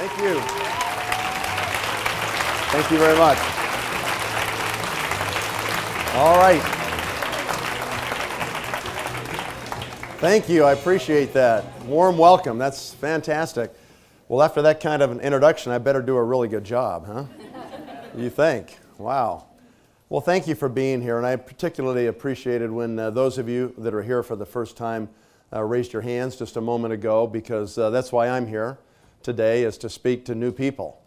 Thank you. Thank you very much. All right. Thank you. I appreciate that. Warm welcome. That's fantastic. Well, after that kind of an introduction, I better do a really good job, huh? You think? Wow. Well, thank you for being here, and I particularly appreciated when those of you that are here for the first time raised your hands just a moment ago, because that's why I'm here today, is to speak to new people.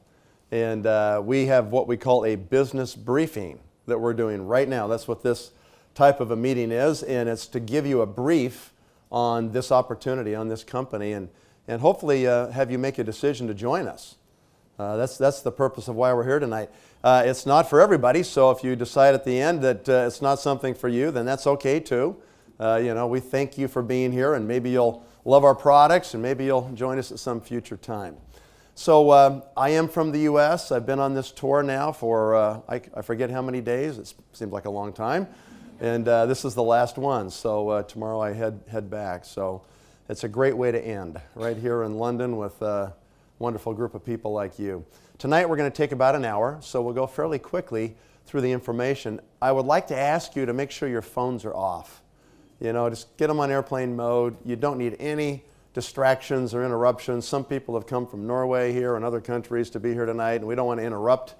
And we have what we call a business briefing that we're doing right now. That's what this type of a meeting is, and it's to give you a brief on this opportunity, on this company, and hopefully have you make a decision to join us. That's the purpose of why we're here tonight. It's not for everybody, so if you decide at the end that it's not something for you, then that's okay too. We thank you for being here, and maybe you'll love our products, and maybe you'll join us at some future time. So I am from the U.S. I've been on this tour now for, I forget how many days. It seems like a long time. And this is the last one, so tomorrow I head back. So it's a great way to end, right here in London with a wonderful group of people like you. Tonight we're going to take about an hour, so we'll go fairly quickly through the information. I would like to ask you to make sure your phones are off. Just get them on airplane mode. You don't need any distractions or interruptions. Some people have come from Norway here and other countries to be here tonight, and we don't want to interrupt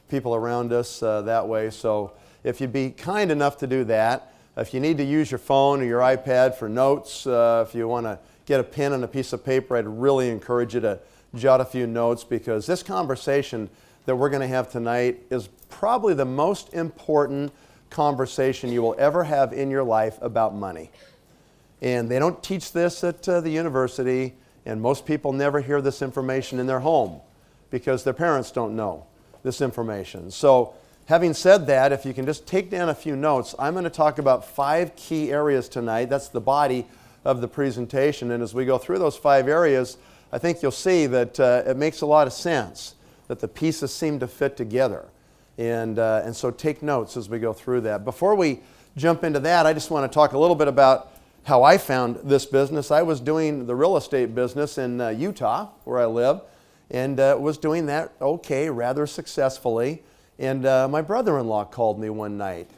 people around us that way. So if you'd be kind enough to do that, if you need to use your phone or your iPad for notes, if you want to get a pen and a piece of paper, I'd really encourage you to jot a few notes, because this conversation that we're going to have tonight is probably the most important conversation you will ever have in your life about money. And they don't teach this at the university, and most people never hear this information in their home because their parents don't know this information. So having said that, if you can just take down a few notes, I'm going to talk about 5 key areas tonight. That's the body of the presentation. And as we go through those 5 areas, I think you'll see that it makes a lot of sense, that the pieces seem to fit together. And so take notes as we go through that. Before we jump into that, I just want to talk a little bit about how I found this business. I was doing the real estate business in Utah, where I live, and was doing that rather successfully. And my brother-in-law called me one night.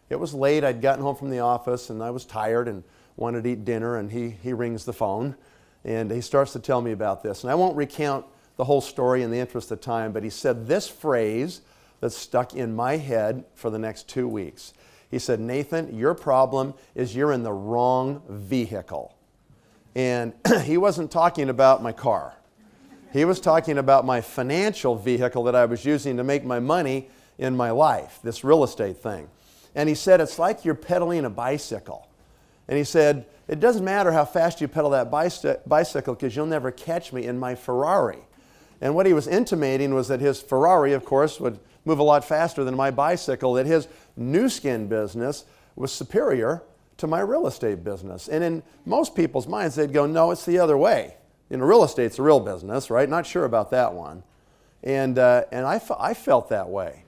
It was late. I'd gotten home from the office, and I was tired and wanted to eat dinner, and he rings the phone, and he starts to tell me about this. And I won't recount the whole story in the interest of time, but he said this phrase that stuck in my head for the next 2 weeks. He said, "Nathan, your problem is you're in the wrong vehicle." And he wasn't talking about my car. He was talking about my financial vehicle that I was using to make my money in my life, this real estate thing. And he said, it's like you're pedaling a bicycle. And he said, it doesn't matter how fast you pedal that bicycle, because you'll never catch me in my Ferrari. And what he was intimating was that his Ferrari, of course, would move a lot faster than my bicycle, that his new skin business was superior to my real estate business. And in most people's minds, they'd go, no, it's the other way. Real estate's a real business, right? Not sure about that one. And I felt that way.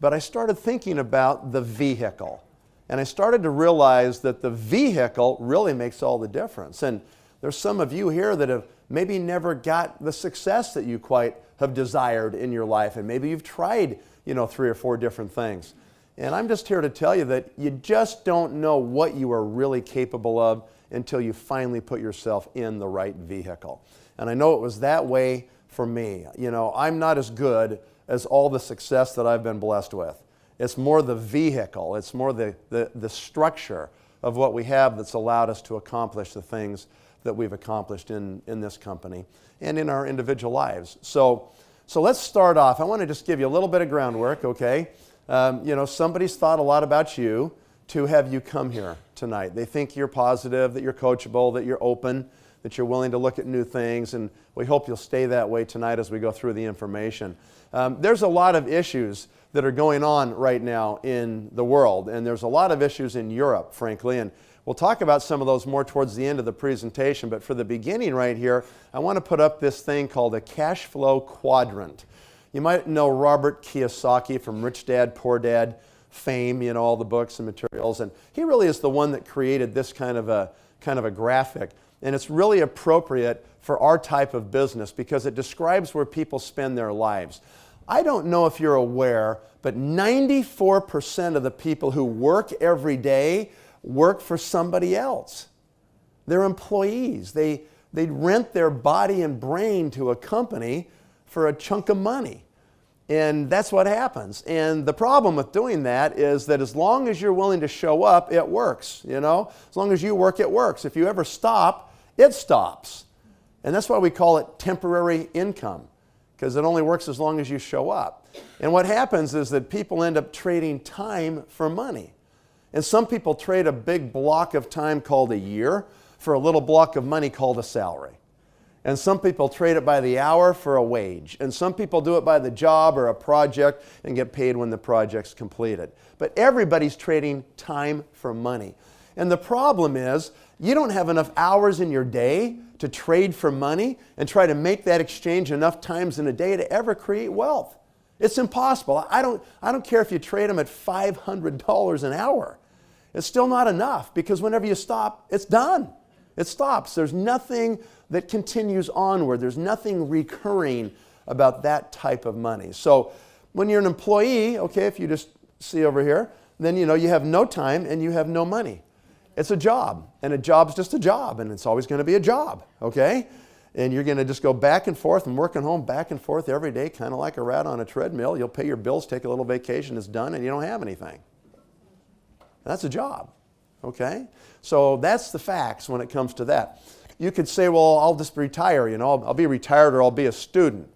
But I started thinking about the vehicle. And I started to realize that the vehicle really makes all the difference. And there's some of you here that have maybe never got the success that you quite have desired in your life. And maybe you've tried, 3 or 4 different things. And I'm just here to tell you that you just don't know what you are really capable of until you finally put yourself in the right vehicle. And I know it was that way for me. I'm not as good as all the success that I've been blessed with. It's more the vehicle. It's more the structure of what we have that's allowed us to accomplish the things that we've accomplished in this company and in our individual lives. So let's start off. I want to just give you a little bit of groundwork, okay? Somebody's thought a lot about you to have you come here tonight. They think you're positive, that you're coachable, that you're open, that you're willing to look at new things, and we hope you'll stay that way tonight as we go through the information. There's a lot of issues that are going on right now in the world, and there's a lot of issues in Europe, frankly, and we'll talk about some of those more towards the end of the presentation, but for the beginning right here, I want to put up this thing called a cash flow quadrant. You might know Robert Kiyosaki from Rich Dad, Poor Dad fame, all the books and materials, and he really is the one that created this kind of a graphic. And it's really appropriate for our type of business because it describes where people spend their lives. I don't know if you're aware, but 94% of the people who work every day work for somebody else. They're employees. They rent their body and brain to a company for a chunk of money. And that's what happens. And the problem with doing that is that as long as you're willing to show up, it works, you know? As long as you work, it works. If you ever stop, it stops. And that's why we call it temporary income, because it only works as long as you show up. And what happens is that people end up trading time for money. And some people trade a big block of time called a year for a little block of money called a salary. And some people trade it by the hour for a wage. And some people do it by the job or a project and get paid when the project's completed. But everybody's trading time for money. And the problem is you don't have enough hours in your day to trade for money and try to make that exchange enough times in a day to ever create wealth. It's impossible. I don't care if you trade them at $500 an hour. It's still not enough because whenever you stop, it's done. It stops. There's nothing that continues onward. There's nothing recurring about that type of money. So when you're an employee, okay, if you just see over here, then you have no time and you have no money. It's a job, and a job's just a job, and it's always going to be a job, okay? And you're going to just go back and forth and working home back and forth every day, kind of like a rat on a treadmill. You'll pay your bills, take a little vacation, it's done, and you don't have anything. That's a job, okay? So that's the facts when it comes to that. You could say, well, I'll just retire, I'll be retired or I'll be a student.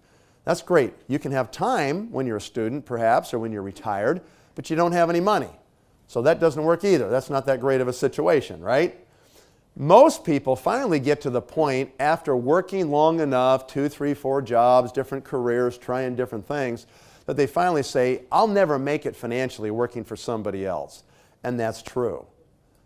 That's great. You can have time when you're a student, perhaps, or when you're retired, but you don't have any money. So that doesn't work either. That's not that great of a situation, right? Most people finally get to the point after working long enough, 2, 3, 4 jobs, different careers, trying different things, that they finally say, I'll never make it financially working for somebody else. And that's true.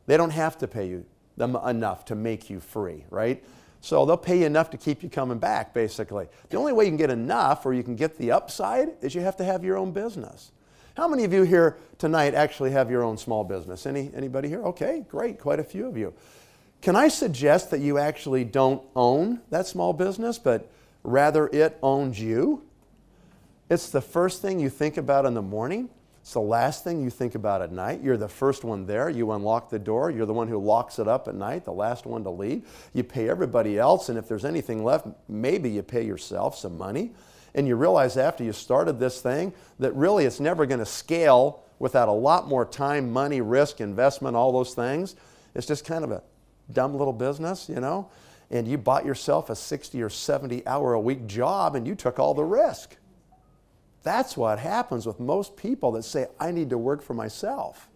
They don't have to pay you them enough to make you free, right? So they'll pay you enough to keep you coming back, basically. The only way you can get enough or you can get the upside is you have to have your own business. How many of you here tonight actually have your own small business? Anybody here? Okay, great, quite a few of you. Can I suggest that you actually don't own that small business, but rather it owns you? It's the first thing you think about in the morning. It's the last thing you think about at night. You're the first one there. You unlock the door. You're the one who locks it up at night, the last one to leave. You pay everybody else, and if there's anything left, maybe you pay yourself some money. And you realize after you started this thing that really it's never going to scale without a lot more time, money, risk, investment, all those things. It's just kind of a dumb little business, and you bought yourself a 60 or 70 hour a week job and you took all the risk. That's what happens with most people that say, I need to work for myself.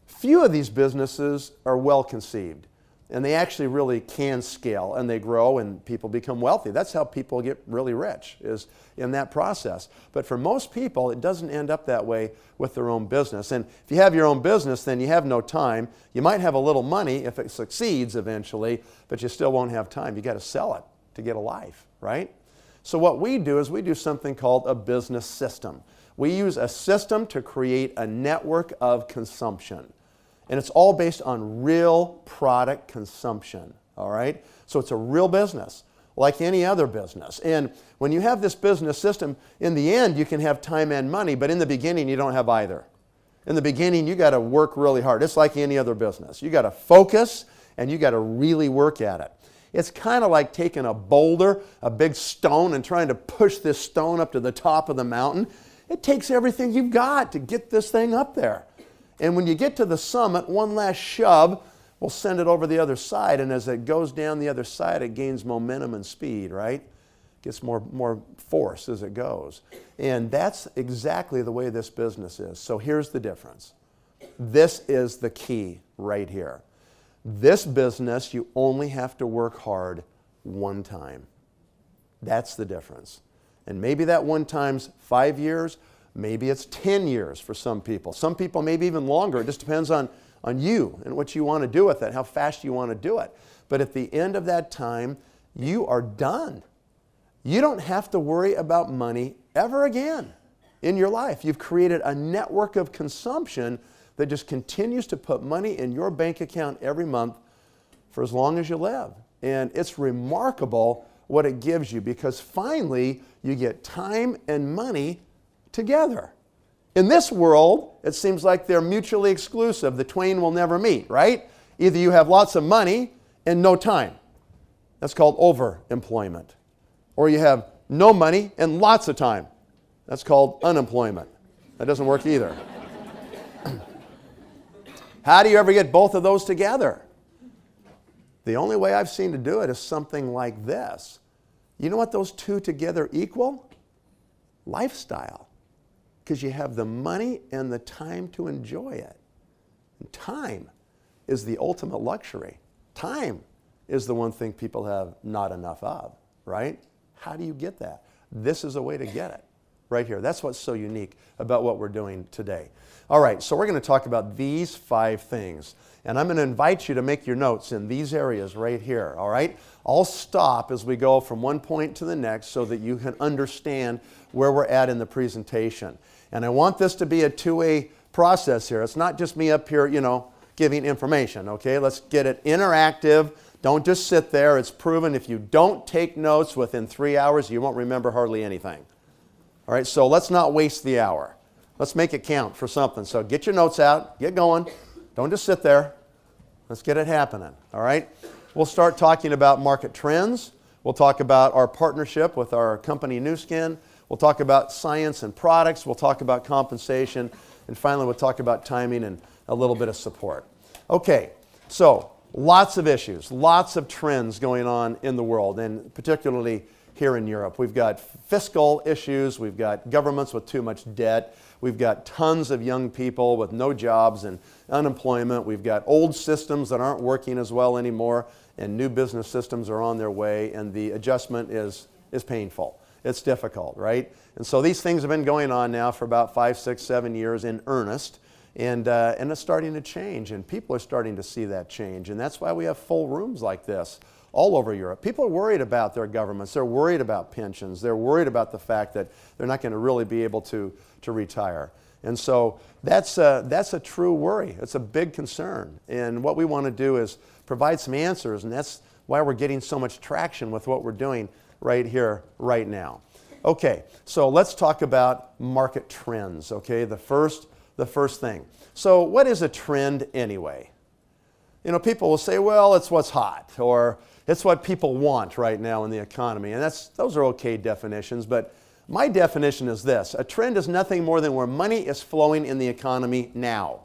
Few of these businesses are well conceived, and they actually really can scale, and they grow, and people become wealthy. That's how people get really rich, is in that process. But for most people, it doesn't end up that way with their own business. And if you have your own business, then you have no time. You might have a little money if it succeeds eventually, but you still won't have time. You got to sell it to get a life, right? So what we do is we do something called a business system. We use a system to create a network of consumption. And it's all based on real product consumption, all right? So it's a real business, like any other business. And when you have this business system, in the end, you can have time and money, but in the beginning, you don't have either. In the beginning, you got to work really hard. It's like any other business. You got to focus, and you got to really work at it. It's kind of like taking a boulder, a big stone, and trying to push this stone up to the top of the mountain. It takes everything you've got to get this thing up there. And when you get to the summit, one last shove will send it over the other side. And as it goes down the other side, it gains momentum and speed, right? Gets more force as it goes. And that's exactly the way this business is. So here's the difference. This is the key right here. This business, you only have to work hard one time. That's the difference. And maybe that one time's 5 years. Maybe it's 10 years for some people. Some people maybe even longer. It just depends on you and what you want to do with it, how fast you want to do it. But at the end of that time, you are done. You don't have to worry about money ever again in your life. You've created a network of consumption that just continues to put money in your bank account every month for as long as you live. And it's remarkable what it gives you, because finally you get time and money together. In this world, it seems like they're mutually exclusive. The twain will never meet, right? Either you have lots of money and no time. That's called overemployment. Or you have no money and lots of time. That's called unemployment. That doesn't work either. How do you ever get both of those together? The only way I've seen to do it is something like this. You know what those two together equal? Lifestyle. Because you have the money and the time to enjoy it. And time is the ultimate luxury. Time is the one thing people have not enough of, right? How do you get that? This is a way to get it, right here. That's what's so unique about what we're doing today. All right, so we're going to talk about these 5 things. And I'm going to invite you to make your notes in these areas right here, all right? I'll stop as we go from one point to the next so that you can understand where we're at in the presentation. And I want this to be a two-way process here. It's not just me up here, giving information, okay? Let's get it interactive. Don't just sit there. It's proven if you don't take notes within 3 hours, you won't remember hardly anything. All right, so let's not waste the hour. Let's make it count for something. So get your notes out, get going. Don't just sit there. Let's get it happening, all right? We'll start talking about market trends. We'll talk about our partnership with our company, Nu Skin. We'll talk about science and products. We'll talk about compensation. And finally, we'll talk about timing and a little bit of support. Okay, so lots of issues, lots of trends going on in the world, and particularly here in Europe. We've got fiscal issues. We've got governments with too much debt. We've got tons of young people with no jobs and unemployment. We've got old systems that aren't working as well anymore, and new business systems are on their way, and the adjustment is painful. It's difficult, right? And so these things have been going on now for about 5, 6, 7 years in earnest, and it's starting to change, and people are starting to see that change, and that's why we have full rooms like this all over Europe. People are worried about their governments. They're worried about pensions. They're worried about the fact that they're not going to really be able to retire. And so that's a true worry. It's a big concern. And what we want to do is provide some answers, and that's why we're getting so much traction with what we're doing right here, right now. Okay, so let's talk about market trends, okay? The first thing. So what is a trend anyway? People will say, well, it's what's hot, or it's what people want right now in the economy. And those are okay definitions, but my definition is this. A trend is nothing more than where money is flowing in the economy now.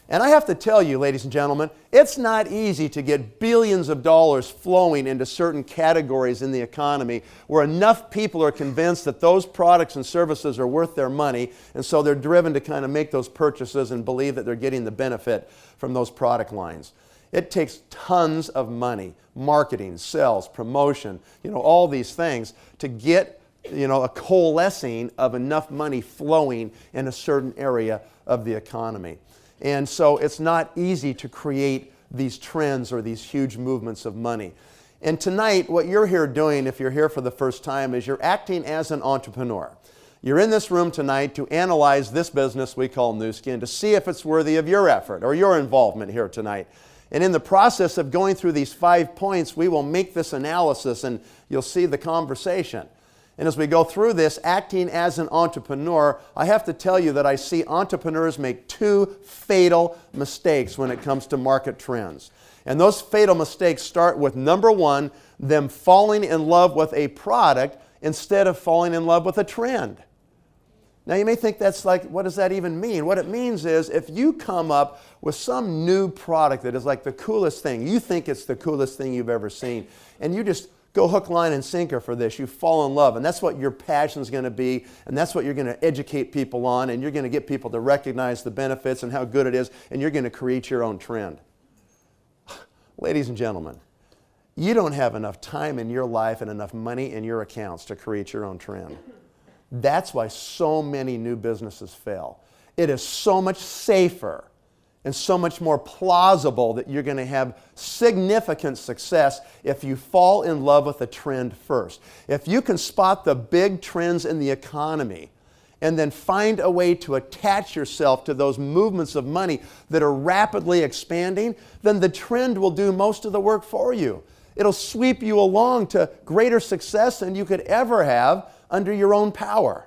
And I have to tell you, ladies and gentlemen, it's not easy to get billions of dollars flowing into certain categories in the economy where enough people are convinced that those products and services are worth their money, and so they're driven to kind of make those purchases and believe that they're getting the benefit from those product lines. It takes tons of money, marketing, sales, promotion, all these things to get, a coalescing of enough money flowing in a certain area of the economy. And so it's not easy to create these trends or these huge movements of money. And tonight, what you're here doing, if you're here for the first time, is you're acting as an entrepreneur. You're in this room tonight to analyze this business we call Nu Skin, to see if it's worthy of your effort or your involvement here tonight. And in the process of going through these 5 points, we will make this analysis and you'll see the conversation. And as we go through this, acting as an entrepreneur, I have to tell you that I see entrepreneurs make 2 fatal mistakes when it comes to market trends. And those fatal mistakes start with, number 1, them falling in love with a product instead of falling in love with a trend. Now you may think that's like, what does that even mean? What it means is if you come up with some new product that is like the coolest thing, you think it's the coolest thing you've ever seen, and you just go hook, line, and sinker for this. You fall in love, and that's what your passion is going to be, and that's what you're going to educate people on, and you're going to get people to recognize the benefits and how good it is, and you're going to create your own trend. Ladies and gentlemen, you don't have enough time in your life and enough money in your accounts to create your own trend. That's why so many new businesses fail. It is so much safer and so much more plausible that you're going to have significant success if you fall in love with a trend first. If you can spot the big trends in the economy and then find a way to attach yourself to those movements of money that are rapidly expanding, then the trend will do most of the work for you. It'll sweep you along to greater success than you could ever have under your own power.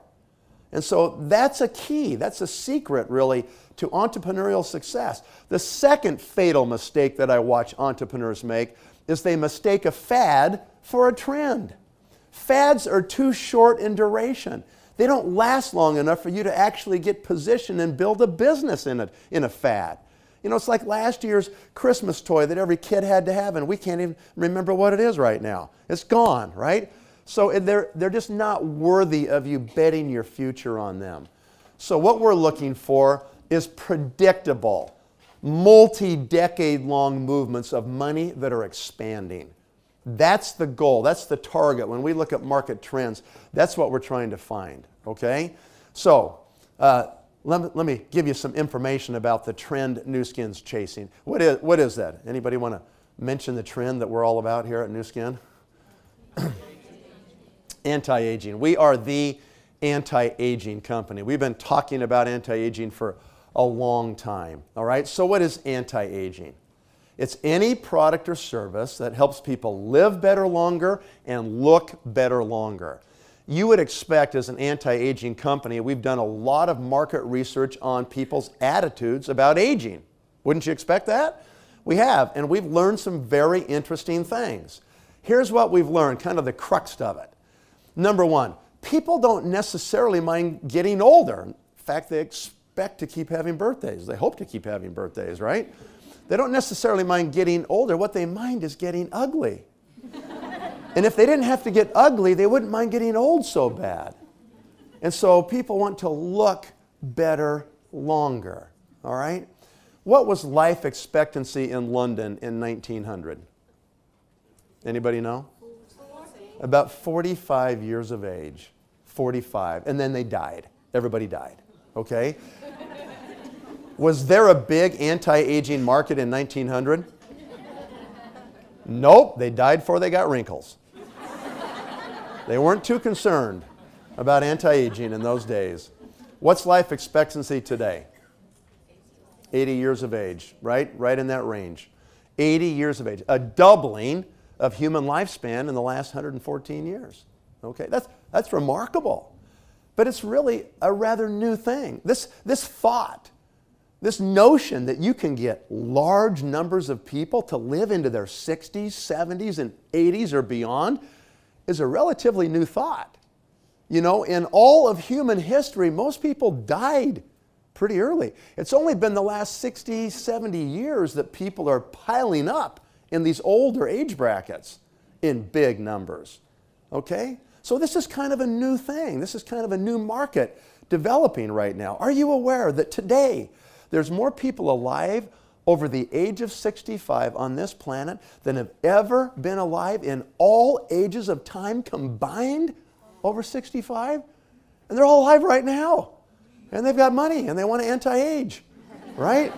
And so that's a key, that's a secret really to entrepreneurial success. The second fatal mistake that I watch entrepreneurs make is they mistake a fad for a trend. Fads are too short in duration. They don't last long enough for you to actually get positioned and build a business in a fad. You know, it's like last year's Christmas toy that every kid had to have, and we can't even remember what it is right now. It's gone, right? So they're just not worthy of you betting your future on them. So what we're looking for is predictable, multi-decade-long movements of money that are expanding. That's the goal. That's the target. When we look at market trends, that's what we're trying to find, okay? So let me give you some information about the trend Nu Skin's chasing. What is that? Anybody want to mention the trend that we're all about here at Nu Skin? Anti-aging. We are the anti-aging company. We've been talking about anti-aging for a long time, all right? So what is anti-aging? It's any product or service that helps people live better longer and look better longer. You would expect as an anti-aging company, we've done a lot of market research on people's attitudes about aging. Wouldn't you expect that? We have, and we've learned some very interesting things. Here's what we've learned, kind of the crux of it. Number one, people don't necessarily mind getting older. In fact, they expect to keep having birthdays. They hope to keep having birthdays, right? They don't necessarily mind getting older. What they mind is getting ugly. And if they didn't have to get ugly, they wouldn't mind getting old so bad. And so people want to look better longer, all right? What was life expectancy in London in 1900? Anybody know? About 45 years of age. 45. And then they died. Everybody died, okay? Was there a big anti-aging market in 1900? Nope, they died before they got wrinkles. They weren't too concerned about anti-aging in those days. What's life expectancy today? 80 years of age, right? Right in that range. 80 years of age. A doubling of human lifespan in the last 114 years. Okay, that's remarkable. But it's really a rather new thing. This thought, this notion that you can get large numbers of people to live into their 60s, 70s, and 80s or beyond is a relatively new thought. You know, in all of human history, most people died pretty early. It's only been the last 60, 70 years that people are piling up in these older age brackets in big numbers. Okay? So this is kind of a new thing. This is kind of a new market developing right now. Are you aware that today there's more people alive over the age of 65 on this planet than have ever been alive in all ages of time combined over 65? And they're all alive right now. And they've got money and they want to anti-age, right?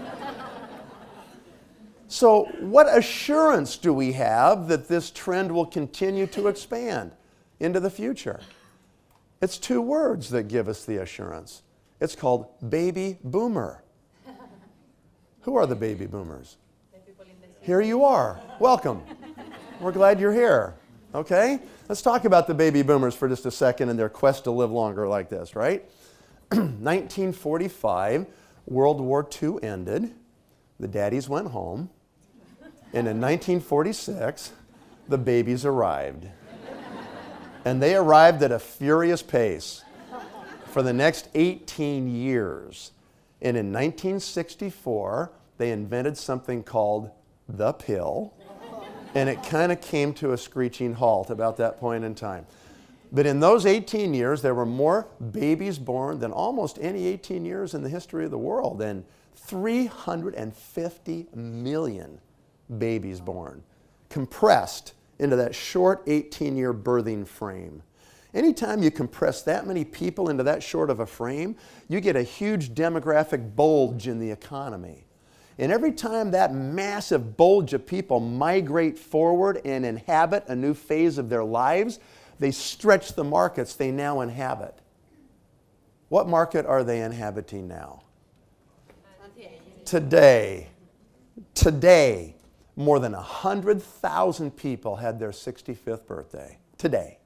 So what assurance do we have that this trend will continue to expand into the future? It's two words that give us the assurance. It's called baby boomer. Who are the baby boomers? Here you are. Welcome. We're glad you're here. Okay? Let's talk about the baby boomers for just a second and their quest to live longer like this, right? 1945, World War II ended. The daddies went home. And in 1946, the babies arrived. And they arrived at a furious pace for the next 18 years. And in 1964, they invented something called the pill. And it kind of came to a screeching halt about that point in time. But in those 18 years, there were more babies born than almost any 18 years in the history of the world. And 350 million babies born, compressed into that short 18-year birthing frame. Anytime you compress that many people into that short of a frame, you get a huge demographic bulge in the economy. And every time that massive bulge of people migrate forward and inhabit a new phase of their lives, they stretch the markets they now inhabit. What market are they inhabiting now? Today, more than 100,000 people had their 65th birthday. Today.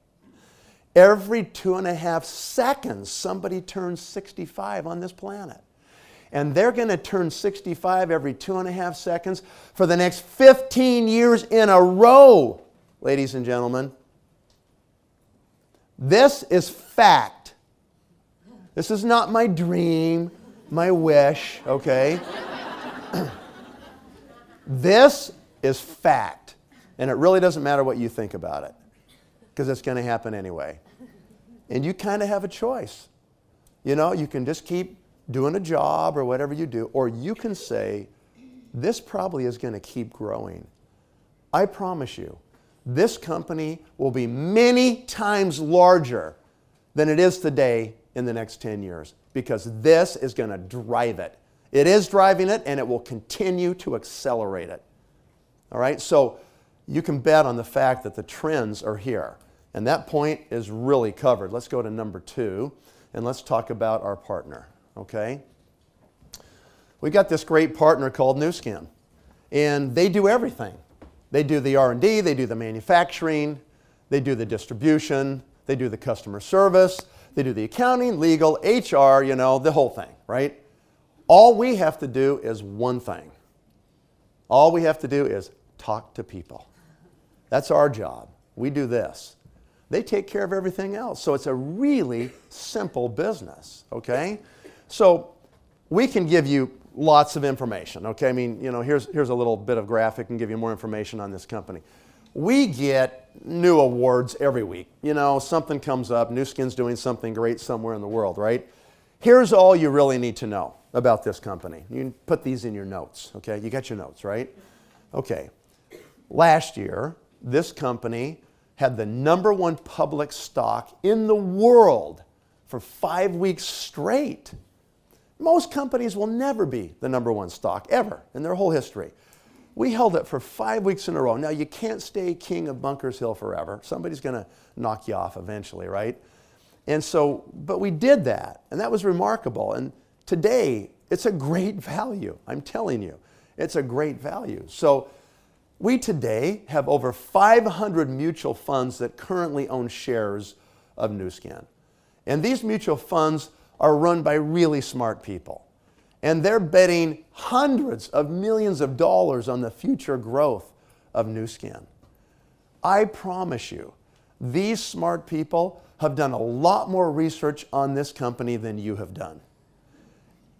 Every 2.5 seconds, somebody turns 65 on this planet. And they're going to turn 65 every 2.5 seconds for the next 15 years in a row, ladies and gentlemen. This is fact. This is not my dream, my wish, okay? This is fact. And it really doesn't matter what you think about it, because it's going to happen anyway. And you kind of have a choice. You know, you can just keep doing a job or whatever you do, or you can say, this probably is going to keep growing. I promise you, this company will be many times larger than it is today in the next 10 years, because this is going to drive it. It is driving it, and it will continue to accelerate it. All right, so you can bet on the fact that the trends are here. And that point is really covered. Let's go to number 2, and let's talk about our partner, okay? We got this great partner called Nu Skin, and they do everything. They do the R&D, they do the manufacturing, they do the distribution, they do the customer service, they do the accounting, legal, HR, you know, the whole thing, right? All we have to do is one thing. All we have to do is talk to people. That's our job. We do this. They take care of everything else. So it's a really simple business, okay? So we can give you lots of information, okay? I mean, you know, here's a little bit of graphic and give you more information on this company. We get new awards every week. You know, something comes up, Nu Skin's doing something great somewhere in the world, right? Here's all you really need to know about this company. You can put these in your notes, okay? You got your notes, right? Okay. Last year, this company had the #1 public stock in the world for 5 weeks straight. Most companies will never be the #1 stock, ever, in their whole history. We held it for 5 weeks in a row. Now, you can't stay king of Bunkers Hill forever. Somebody's going to knock you off eventually, right? And so, but we did that, and that was remarkable. And today, it's a great value. I'm telling you, it's a great value. So we today have over 500 mutual funds that currently own shares of Nu Skin. And these mutual funds are run by really smart people. And they're betting hundreds of millions of dollars on the future growth of Nu Skin. I promise you, these smart people have done a lot more research on this company than you have done.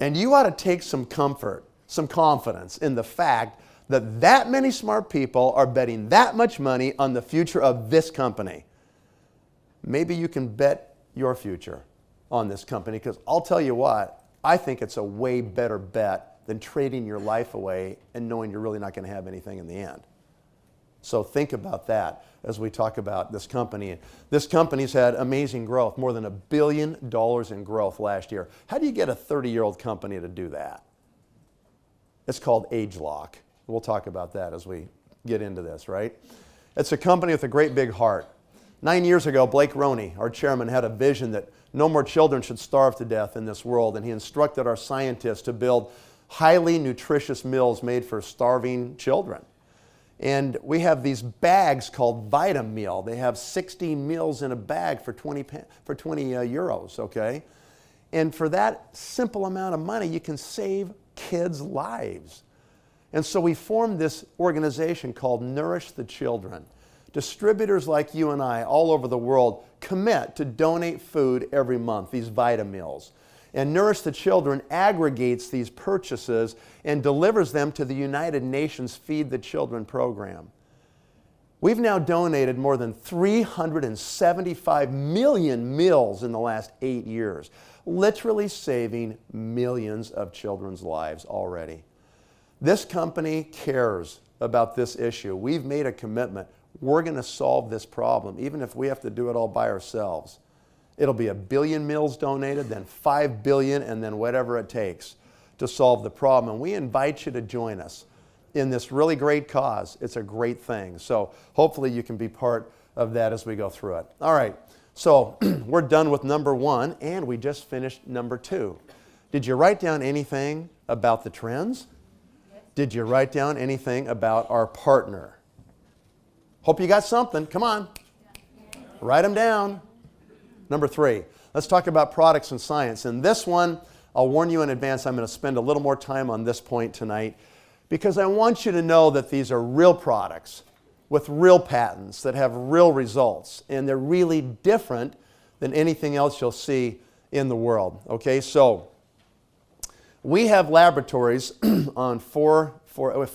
And you ought to take some comfort, some confidence in the fact that that many smart people are betting that much money on the future of this company. Maybe you can bet your future on this company, because I'll tell you what, I think it's a way better bet than trading your life away and knowing you're really not going to have anything in the end. So think about that as we talk about this company. This company's had amazing growth, more than $1 billion in growth last year. How do you get a 30-year-old company to do that? It's called age lock. We'll talk about that as we get into this, right? It's a company with a great big heart. 9 years ago, Blake Roney, our chairman, had a vision that no more children should starve to death in this world, and he instructed our scientists to build highly nutritious meals made for starving children. And we have these bags called Vitameal. They have 60 meals in a bag for 20 euros, okay? And for that simple amount of money, you can save kids' lives. And so we formed this organization called Nourish the Children. Distributors like you and I all over the world commit to donate food every month, these Vitameals. And Nourish the Children aggregates these purchases and delivers them to the United Nations Feed the Children program. We've now donated more than 375 million meals in the last 8 years, literally saving millions of children's lives already. This company cares about this issue. We've made a commitment. We're going to solve this problem, even if we have to do it all by ourselves. It'll be 1 billion meals donated, then 5 billion, and then whatever it takes to solve the problem. And we invite you to join us in this really great cause. It's a great thing. So hopefully you can be part of that as we go through it. All right. So we're done with number 1, and we just finished number 2. Did you write down anything about the trends? Did you write down anything about our partner? Hope you got something. Come on. Write them down. Number 3, let's talk about products and science. And this one, I'll warn you in advance, I'm going to spend a little more time on this point tonight because I want you to know that these are real products with real patents that have real results, and they're really different than anything else you'll see in the world. Okay, so we have laboratories on four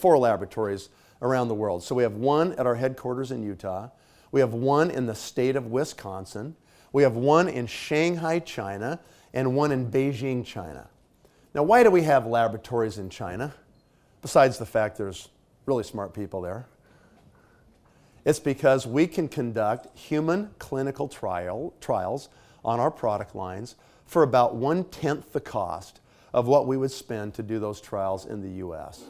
laboratories around the world. So we have one at our headquarters in Utah. We have one in the state of Wisconsin. We have one in Shanghai, China, and one in Beijing, China. Now, why do we have laboratories in China? Besides the fact there's really smart people there. It's because we can conduct human clinical trials on our product lines for about 1/10 the cost of what we would spend to do those trials in the U.S.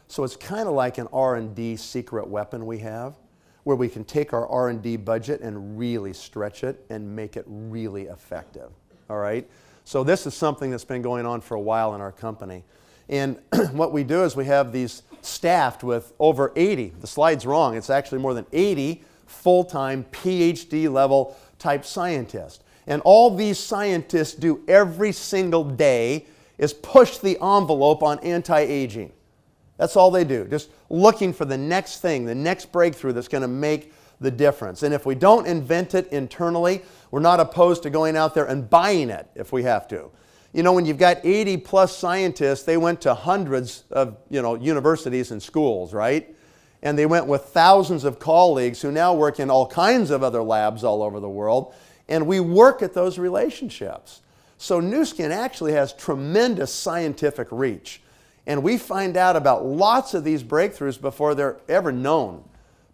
So it's kind of like an R&D secret weapon we have, where we can take our R&D budget and really stretch it and make it really effective. All right? So this is something that's been going on for a while in our company. And what we do is we have these staffed with over 80, the slide's wrong, it's actually more than 80 full-time PhD level type scientists. And all these scientists do every single day is push the envelope on anti-aging. That's all they do, just looking for the next thing, the next breakthrough that's going to make the difference. And if we don't invent it internally, we're not opposed to going out there and buying it if we have to. You know, when you've got 80 plus scientists, they went to hundreds of, universities and schools, right? And they went with thousands of colleagues who now work in all kinds of other labs all over the world. And we work at those relationships. So Nu Skin actually has tremendous scientific reach. And we find out about lots of these breakthroughs before they're ever known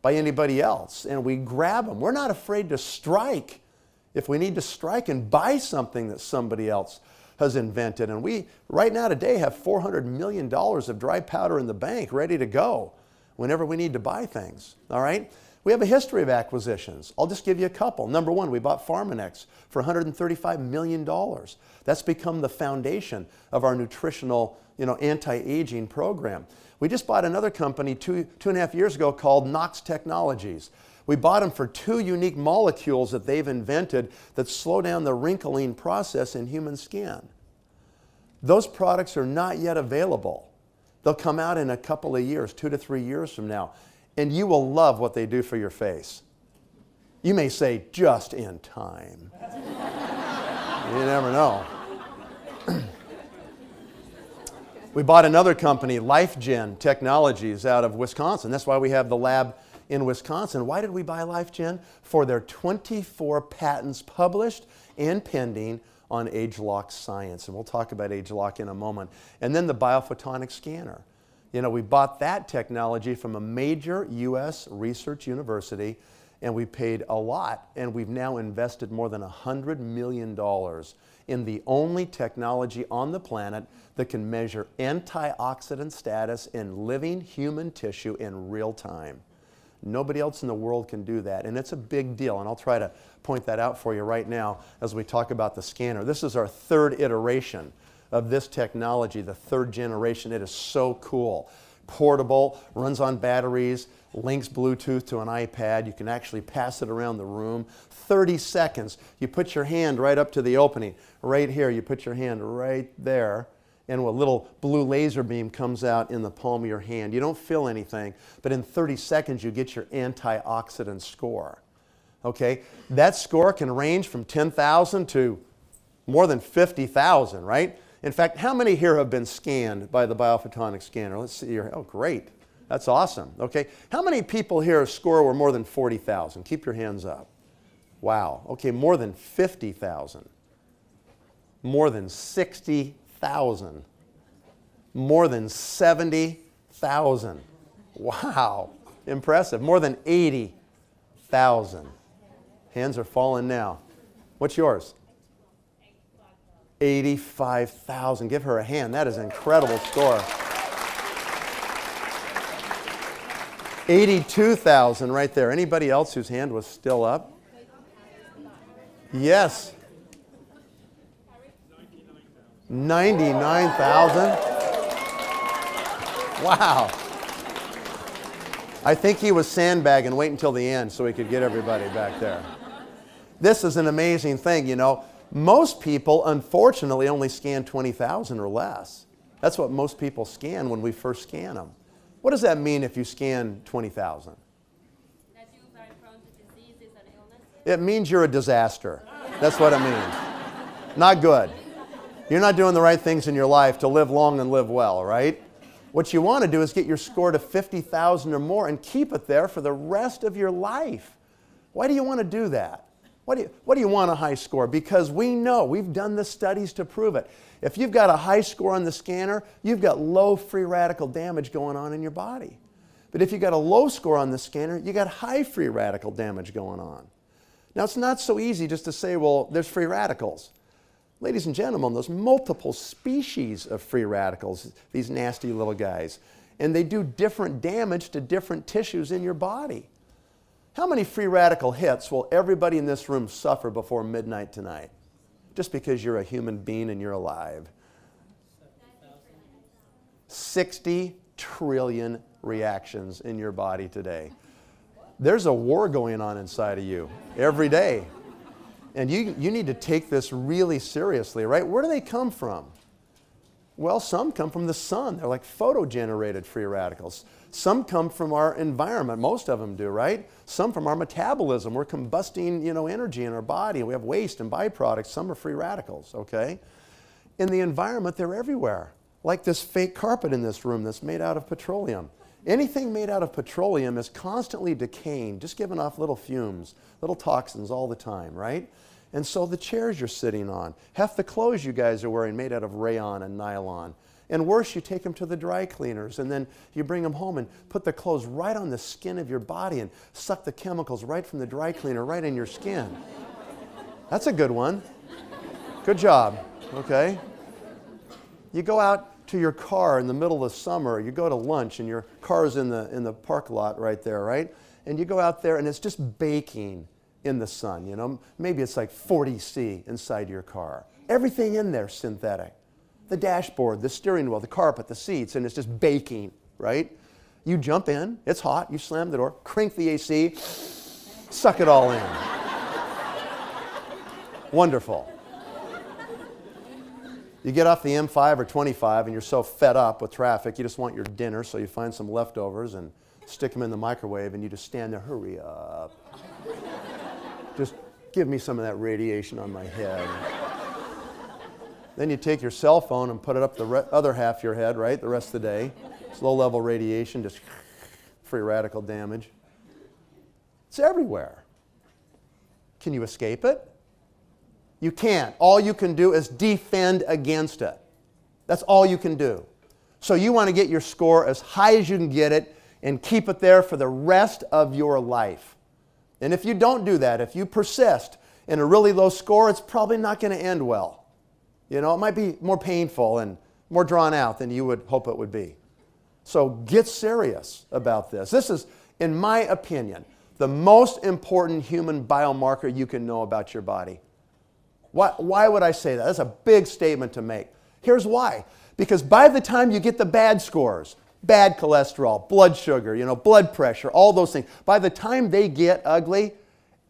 by anybody else. And we grab them. We're not afraid to strike if we need to strike and buy something that somebody else has invented. And we, right now today, have $400 million of dry powder in the bank ready to go whenever we need to buy things. All right? We have a history of acquisitions. I'll just give you a couple. Number 1, we bought Pharmanex for $135 million. That's become the foundation of our nutritional, anti-aging program. We just bought another company two and a half years ago called Nox Technologies. We bought them for 2 unique molecules that they've invented that slow down the wrinkling process in human skin. Those products are not yet available. They'll come out in a couple of years, 2 to 3 years from now, and you will love what they do for your face. You may say, just in time. You never know. We bought another company, LifeGen Technologies, out of Wisconsin. That's why we have the lab in Wisconsin. Why did we buy LifeGen? For their 24 patents published and pending on age-lock science. And we'll talk about age-lock in a moment. And then the biophotonic scanner. We bought that technology from a major U.S. research university, and we paid a lot. And we've now invested more than $100 million in the only technology on the planet that can measure antioxidant status in living human tissue in real time. Nobody else in the world can do that, and it's a big deal, and I'll try to point that out for you right now as we talk about the scanner. This is our 3rd iteration of this technology, the 3rd generation. It is so cool. Portable, runs on batteries, links Bluetooth to an iPad. You can actually pass it around the room. 30 seconds. You put your hand right up to the opening. Right here, you put your hand right there, and a little blue laser beam comes out in the palm of your hand. You don't feel anything, but in 30 seconds you get your antioxidant score. Okay? That score can range from 10,000 to more than 50,000, right? In fact, how many here have been scanned by the biophotonic scanner? Let's see here. Oh, great. That's awesome. Okay. How many people here score were more than 40,000? Keep your hands up. Wow. Okay, more than 50,000. More than 60,000. More than 70,000. Wow. Impressive. More than 80,000. Hands are falling now. What's yours? 85,000. Give her a hand. That is an incredible score. 82,000 right there. Anybody else whose hand was still up? Yes. 99,000. Wow. I think he was sandbagging, wait until the end so he could get everybody back there. This is an amazing thing, you know. Most people, unfortunately, only scan 20,000 or less. That's what most people scan when we first scan them. What does that mean if you scan 20,000? That you are prone to diseases and illnesses. It means you're a disaster. That's what it means. Not good. You're not doing the right things in your life to live long and live well, right? What you want to do is get your score to 50,000 or more and keep it there for the rest of your life. Why do you want to do that? What do you want a high score? Because we know, we've done the studies to prove it. If you've got a high score on the scanner, you've got low free radical damage going on in your body. But if you've got a low score on the scanner, you've got high free radical damage going on. Now, it's not so easy just to say, well, there's free radicals. Ladies and gentlemen, there's multiple species of free radicals, these nasty little guys. And they do different damage to different tissues in your body. How many free radical hits will everybody in this room suffer before midnight tonight? Just because you're a human being and you're alive. 60 trillion reactions in your body today. There's a war going on inside of you every day. And you need to take this really seriously, right? Where do they come from? Well, some come from the sun. They're like photo-generated free radicals. Some come from our environment. Most of them do, right? Some from our metabolism. We're combusting, energy in our body. We have waste and byproducts. Some are free radicals, okay? In the environment, they're everywhere. Like this fake carpet in this room that's made out of petroleum. Anything made out of petroleum is constantly decaying, just giving off little fumes, little toxins all the time, right? And so the chairs you're sitting on, half the clothes you guys are wearing made out of rayon and nylon. And worse, you take them to the dry cleaners and then you bring them home and put the clothes right on the skin of your body and suck the chemicals right from the dry cleaner right in your skin. That's a good one. Good job, okay? You go out to your car in the middle of the summer, you go to lunch and your car's in the park lot right there, right? And you go out there and it's just baking in the sun, Maybe it's like 40 C inside your car. Everything in there synthetic. The dashboard, the steering wheel, the carpet, the seats, and it's just baking, right? You jump in, it's hot, you slam the door, crank the AC, suck it all in. Wonderful. You get off the M5 or 25 and you're so fed up with traffic, you just want your dinner, so you find some leftovers and stick them in the microwave and you just stand there, hurry up. Just give me some of that radiation on my head. Then you take your cell phone and put it up the other half of your head, right, the rest of the day. It's low-level radiation, just free radical damage. It's everywhere. Can you escape it? You can't. All you can do is defend against it. That's all you can do. So you want to get your score as high as you can get it and keep it there for the rest of your life. And if you don't do that, if you persist in a really low score, it's probably not going to end well. It might be more painful and more drawn out than you would hope it would be. So get serious about this. This is, in my opinion, the most important human biomarker you can know about your body. Why would I say that? That's a big statement to make. Here's why. Because by the time you get the bad scores, bad cholesterol, blood sugar, blood pressure, all those things, by the time they get ugly,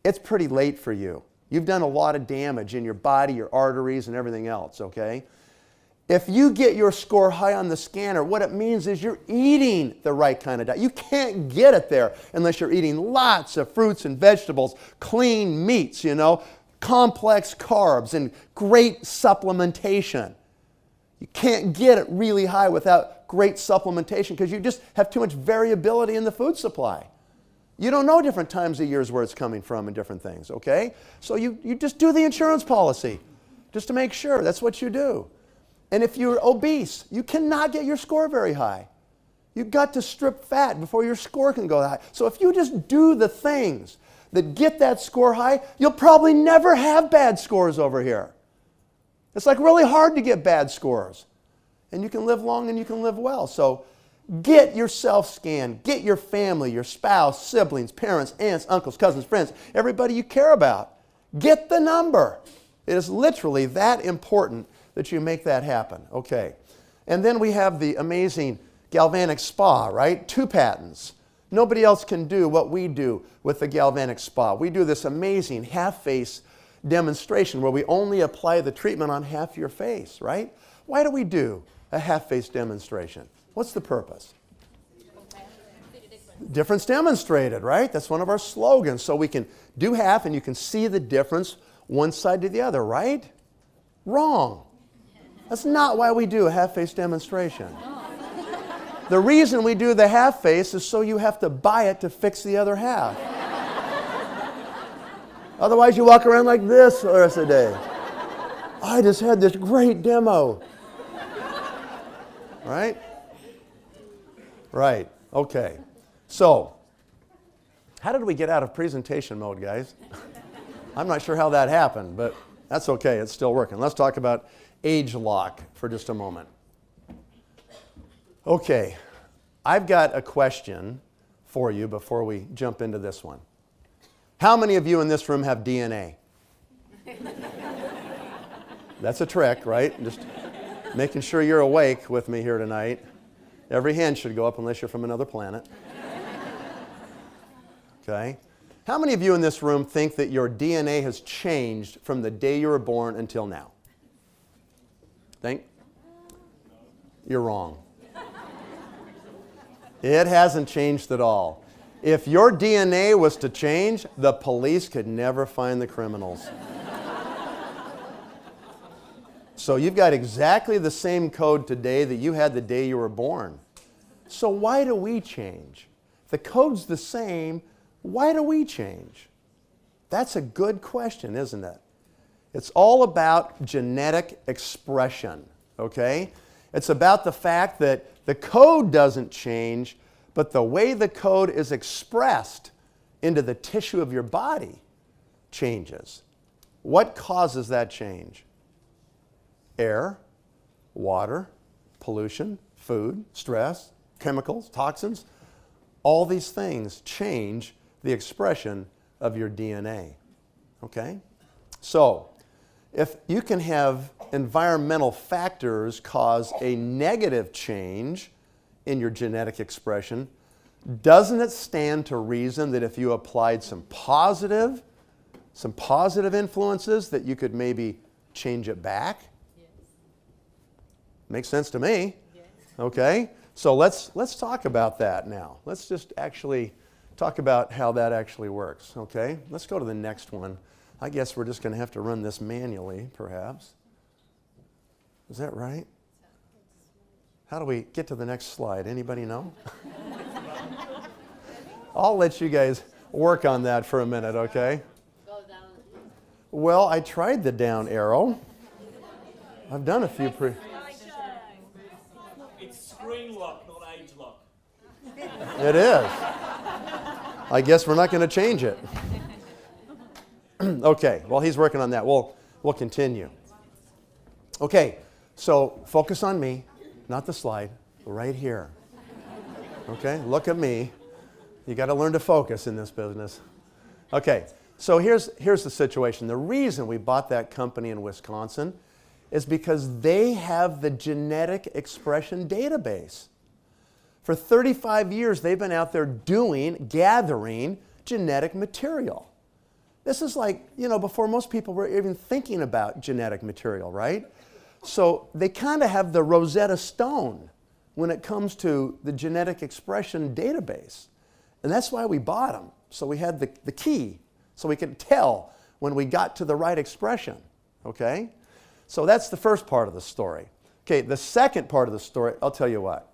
it's pretty late for you. You've done a lot of damage in your body, your arteries, and everything else, okay? If you get your score high on the scanner, what it means is you're eating the right kind of diet. You can't get it there unless you're eating lots of fruits and vegetables, clean meats, complex carbs, and great supplementation. You can't get it really high without great supplementation because you just have too much variability in the food supply. You don't know different times of years where it's coming from and different things, okay? So you just do the insurance policy just to make sure. That's what you do. And if you're obese, you cannot get your score very high. You've got to strip fat before your score can go high. So if you just do the things that get that score high, you'll probably never have bad scores over here. It's like really hard to get bad scores. And you can live long and you can live well. So get yourself scanned. Get your family, your spouse, siblings, parents, aunts, uncles, cousins, friends, everybody you care about. Get the number. It is literally that important that you make that happen. Okay. And then we have the amazing galvanic spa, right? 2 patents. Nobody else can do what we do with the galvanic spa. We do this amazing half-face demonstration where we only apply the treatment on half your face, right? Why do we do a half-face demonstration? What's the purpose? Difference demonstrated, right? That's one of our slogans. So we can do half and you can see the difference one side to the other, right? Wrong. That's not why we do a half-face demonstration. The reason we do the half-face is so you have to buy it to fix the other half. Otherwise you walk around like this the rest of the day. I just had this great demo. Right? Right. Okay. So, how did we get out of presentation mode, guys? I'm not sure how that happened, but that's okay. It's still working. Let's talk about age lock for just a moment. Okay. I've got a question for you before we jump into this one. How many of you in this room have DNA? That's a trick, right? Just making sure you're awake with me here tonight. Every hand should go up unless you're from another planet. Okay? How many of you in this room think that your DNA has changed from the day you were born until now? Think? You're wrong. It hasn't changed at all. If your DNA was to change, the police could never find the criminals. So you've got exactly the same code today that you had the day you were born. So why do we change? The code's the same. Why do we change? That's a good question, isn't it? It's all about genetic expression, okay? It's about the fact that the code doesn't change, but the way the code is expressed into the tissue of your body changes. What causes that change? Air, water, pollution, food, stress, chemicals, toxins. All these things change the expression of your DNA. Okay? So, if you can have environmental factors cause a negative change in your genetic expression, doesn't it stand to reason that if you applied some positive influences that you could maybe change it back? Yes. Makes sense to me. Yes. Okay? So let's talk about that now. Let's just actually talk about how that actually works. Okay? Let's go to the next one. I guess we're just going to have to run this manually, perhaps. Is that right? How do we get to the next slide? Anybody know? I'll let you guys work on that for a minute, okay? Go down. Well, I tried the down arrow. I've done a few It's screen lock, not age lock. It is. I guess we're not going to change it. Okay, well, he's working on that. We'll continue. Okay, so focus on me, not the slide, right here. Okay, look at me. You got to learn to focus in this business. Okay, so here's the situation. The reason we bought that company in Wisconsin is because they have the genetic expression database. For 35 years, they've been out there gathering genetic material. This is like, before most people were even thinking about genetic material, right? So they kind of have the Rosetta Stone when it comes to the genetic expression database. And that's why we bought them. So we had the key, so we could tell when we got to the right expression, okay? So that's the first part of the story. Okay, the second part of the story, I'll tell you what.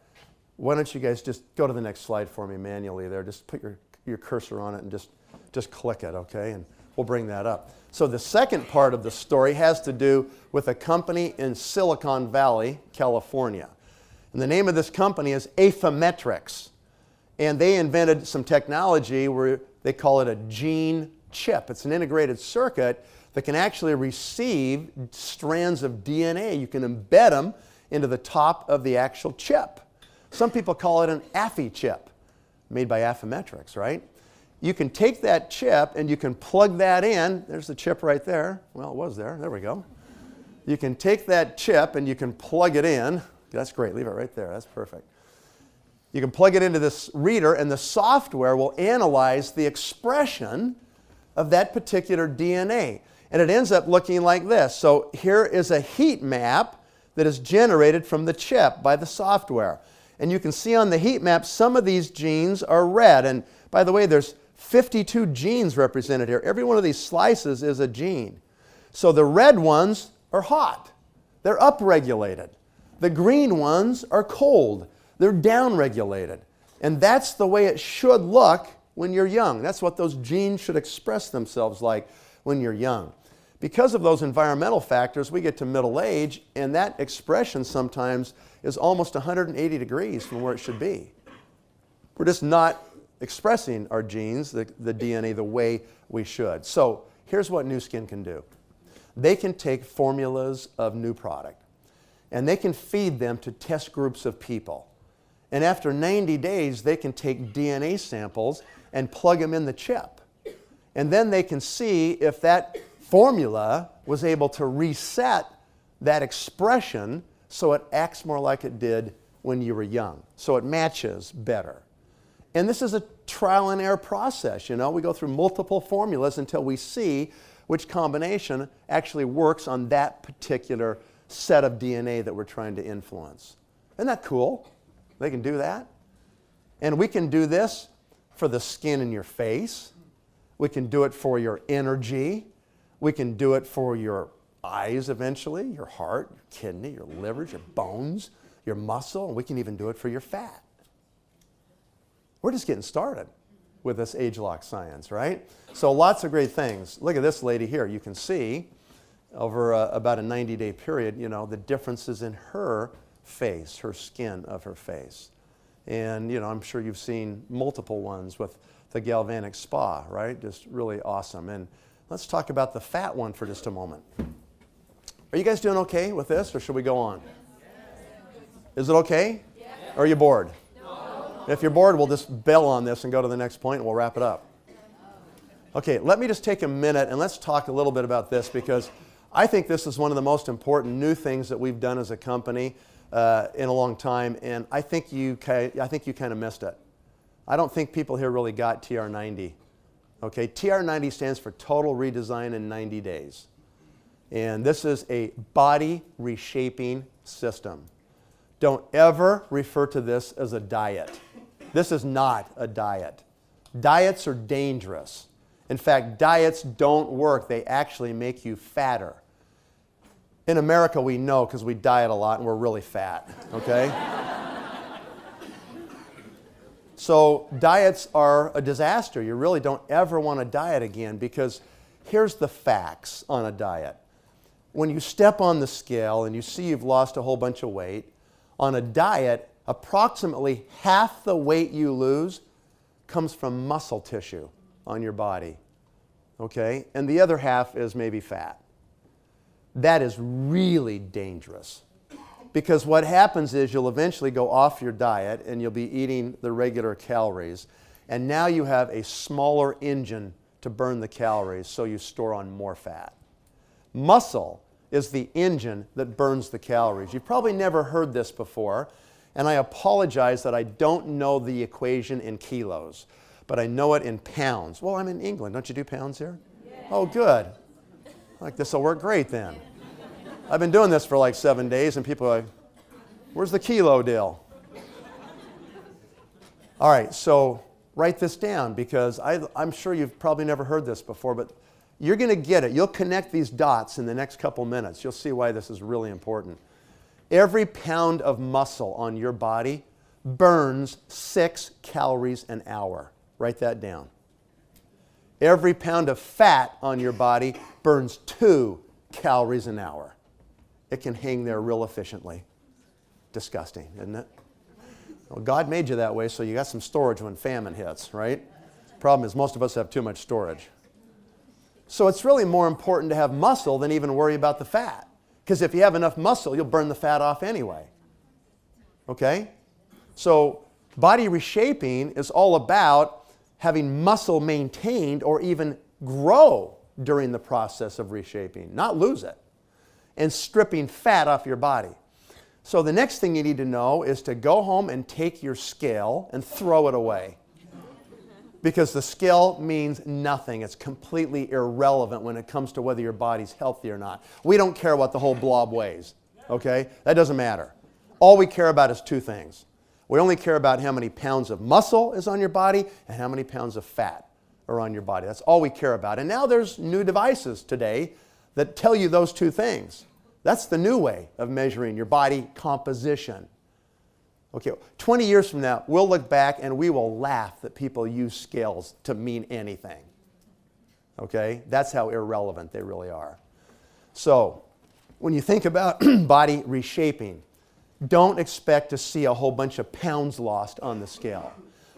Why don't you guys just go to the next slide for me manually there. Just put your cursor on it and just click it, okay? And we'll bring that up. So the second part of the story has to do with a company in Silicon Valley, California. And the name of this company is Affymetrix. And they invented some technology where they call it a gene chip. It's an integrated circuit that can actually receive strands of DNA. You can embed them into the top of the actual chip. Some people call it an Affy chip, made by Affymetrix, right? you can take that chip and you can plug that in. There's the chip right there. Well, it was there. There we go. You can take that chip and you can plug it in. That's great. Leave it right there. That's perfect. You can plug it into this reader, and the software will analyze the expression of that particular DNA. And it ends up looking like this. So here is a heat map that is generated from the chip by the software. And you can see on the heat map some of these genes are red. And by the way, there's 52 genes represented here. Every one of these slices is a gene. So the red ones are hot. They're upregulated. The green ones are cold. They're downregulated. And that's the way it should look when you're young. That's what those genes should express themselves like when you're young. Because of those environmental factors, we get to middle age, and that expression sometimes is almost 180 degrees from where it should be. We're just not expressing our genes, the DNA, the way we should. So here's what Nu Skin can do. They can take formulas of new product, and they can feed them to test groups of people. And after 90 days, they can take DNA samples and plug them in the chip. And then they can see if that formula was able to reset that expression so it acts more like it did when you were young. So it matches better. And this is a trial and error process. You know, we go through multiple formulas until we see which combination actually works on that particular set of DNA that we're trying to influence. Isn't that cool? They can do that. And we can do this for the skin in your face. We can do it for your energy. We can do it for your eyes eventually, your heart, your kidney, your liver, your bones, your muscle, and we can even do it for your fat. We're just getting started with this age-lock science, right? So lots of great things. Look at this lady here. You can see over about a 90-day period, you know, the differences in her face, her skin of her face. And, you know, I'm sure you've seen multiple ones with the galvanic spa, right? Just really awesome. And let's talk about the fat one for just a moment. Are you guys doing okay with this, or should we go on? Is it okay? Or are you bored? If you're bored, we'll just bail on this and go to the next point and we'll wrap it up. Okay, let me just take a minute and let's talk a little bit about this, because I think this is one of the most important new things that we've done as a company in a long time, and I think you kind of missed it. I don't think people here really got TR90. Okay, TR90 stands for Total Redesign in 90 Days. And this is a body reshaping system. Don't ever refer to this as a diet. This is not a diet. Diets are dangerous. In fact, diets don't work. They actually make you fatter. In America, we know because we diet a lot and we're really fat, okay? So diets are a disaster. You really don't ever want to diet again, because here's the facts on a diet. When you step on the scale and you see you've lost a whole bunch of weight, on a diet, approximately half the weight you lose comes from muscle tissue on your body, okay? And the other half is maybe fat. That is really dangerous, because what happens is you'll eventually go off your diet and you'll be eating the regular calories, and now you have a smaller engine to burn the calories, so you store on more fat. Muscle is the engine that burns the calories. You've probably never heard this before, and I apologize that I don't know the equation in kilos, but I know it in pounds. Well, I'm in England. Don't you do pounds here? Yeah. Oh, good. Like, this will work great then. I've been doing this for like 7 days, and people are like, where's the kilo deal? All right, so write this down, because I'm sure you've probably never heard this before, but you're going to get it. You'll connect these dots in the next couple minutes. You'll see why this is really important. Every pound of muscle on your body burns 6 calories an hour. Write that down. Every pound of fat on your body burns 2 calories an hour. It can hang there real efficiently. Disgusting, isn't it? Well, God made you that way, so you got some storage when famine hits, right? Problem is, most of us have too much storage. So it's really more important to have muscle than even worry about the fat. Because if you have enough muscle, you'll burn the fat off anyway. Okay? So body reshaping is all about having muscle maintained or even grow during the process of reshaping, not lose it, and stripping fat off your body. So the next thing you need to know is to go home and take your scale and throw it away. Because the scale means nothing. It's completely irrelevant when it comes to whether your body's healthy or not. We don't care what the whole blob weighs, okay? That doesn't matter. All we care about is two things. We only care about how many pounds of muscle is on your body and how many pounds of fat are on your body. That's all we care about. And now there's new devices today that tell you those two things. That's the new way of measuring your body composition. Okay, 20 years from now, we'll look back and we will laugh that people use scales to mean anything. Okay, that's how irrelevant they really are. So, when you think about body reshaping, don't expect to see a whole bunch of pounds lost on the scale.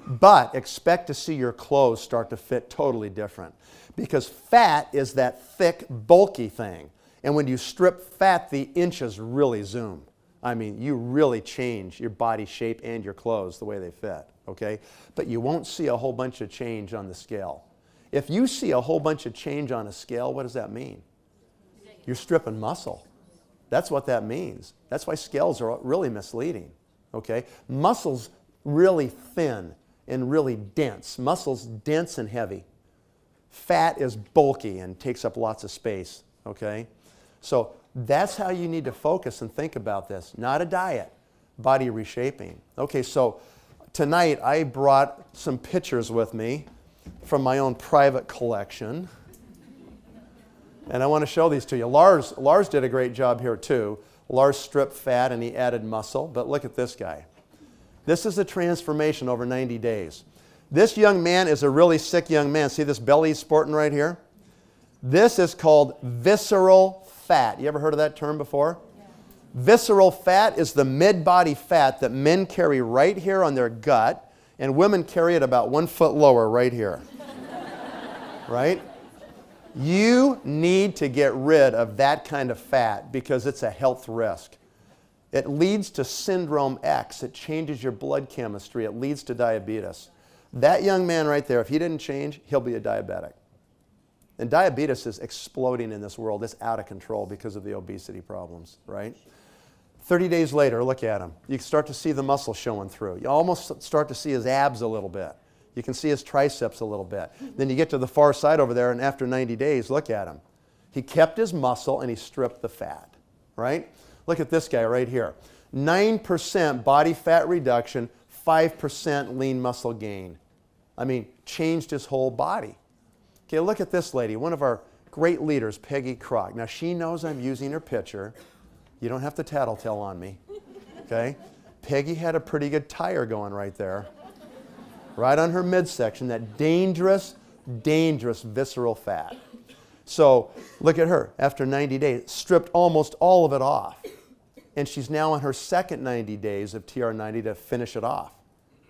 But expect to see your clothes start to fit totally different. Because fat is that thick, bulky thing. And when you strip fat, the inches really zoom. I mean, you really change your body shape and your clothes the way they fit, okay? But you won't see a whole bunch of change on the scale. If you see a whole bunch of change on a scale, what does that mean? You're stripping muscle. That's what that means. That's why scales are really misleading, okay? Muscle's really thin and really dense. Muscle's dense and heavy. Fat is bulky and takes up lots of space, okay? So that's how you need to focus and think about this. Not a diet, body reshaping. Okay, so tonight I brought some pictures with me from my own private collection. And I want to show these to you. Lars did a great job here too. Lars stripped fat and he added muscle, but look at this guy. This is a transformation over 90 days. This young man is a really sick young man. See this belly he's sporting right here? This is called visceral fat. You ever heard of that term before? Yeah. Visceral fat is the mid-body fat that men carry right here on their gut, and women carry it about 1 foot lower right here. Right? You need to get rid of that kind of fat because it's a health risk. It leads to syndrome X. It changes your blood chemistry. It leads to diabetes. That young man right there, if he didn't change, he'll be a diabetic. And diabetes is exploding in this world. It's out of control because of the obesity problems, right? 30 days later, look at him. You start to see the muscle showing through. You almost start to see his abs a little bit. You can see his triceps a little bit. Then you get to the far side over there, and after 90 days, look at him. He kept his muscle, and he stripped the fat, right? Look at this guy right here. 9% body fat reduction, 5% lean muscle gain. I mean, changed his whole body. Okay, look at this lady, one of our great leaders, Peggy Kroc. Now, she knows I'm using her picture. You don't have to tattletale on me, okay? Peggy had a pretty good tire going right there, right on her midsection, that dangerous, dangerous visceral fat. So, look at her. After 90 days, stripped almost all of it off. And she's now on her second 90 days of TR90 to finish it off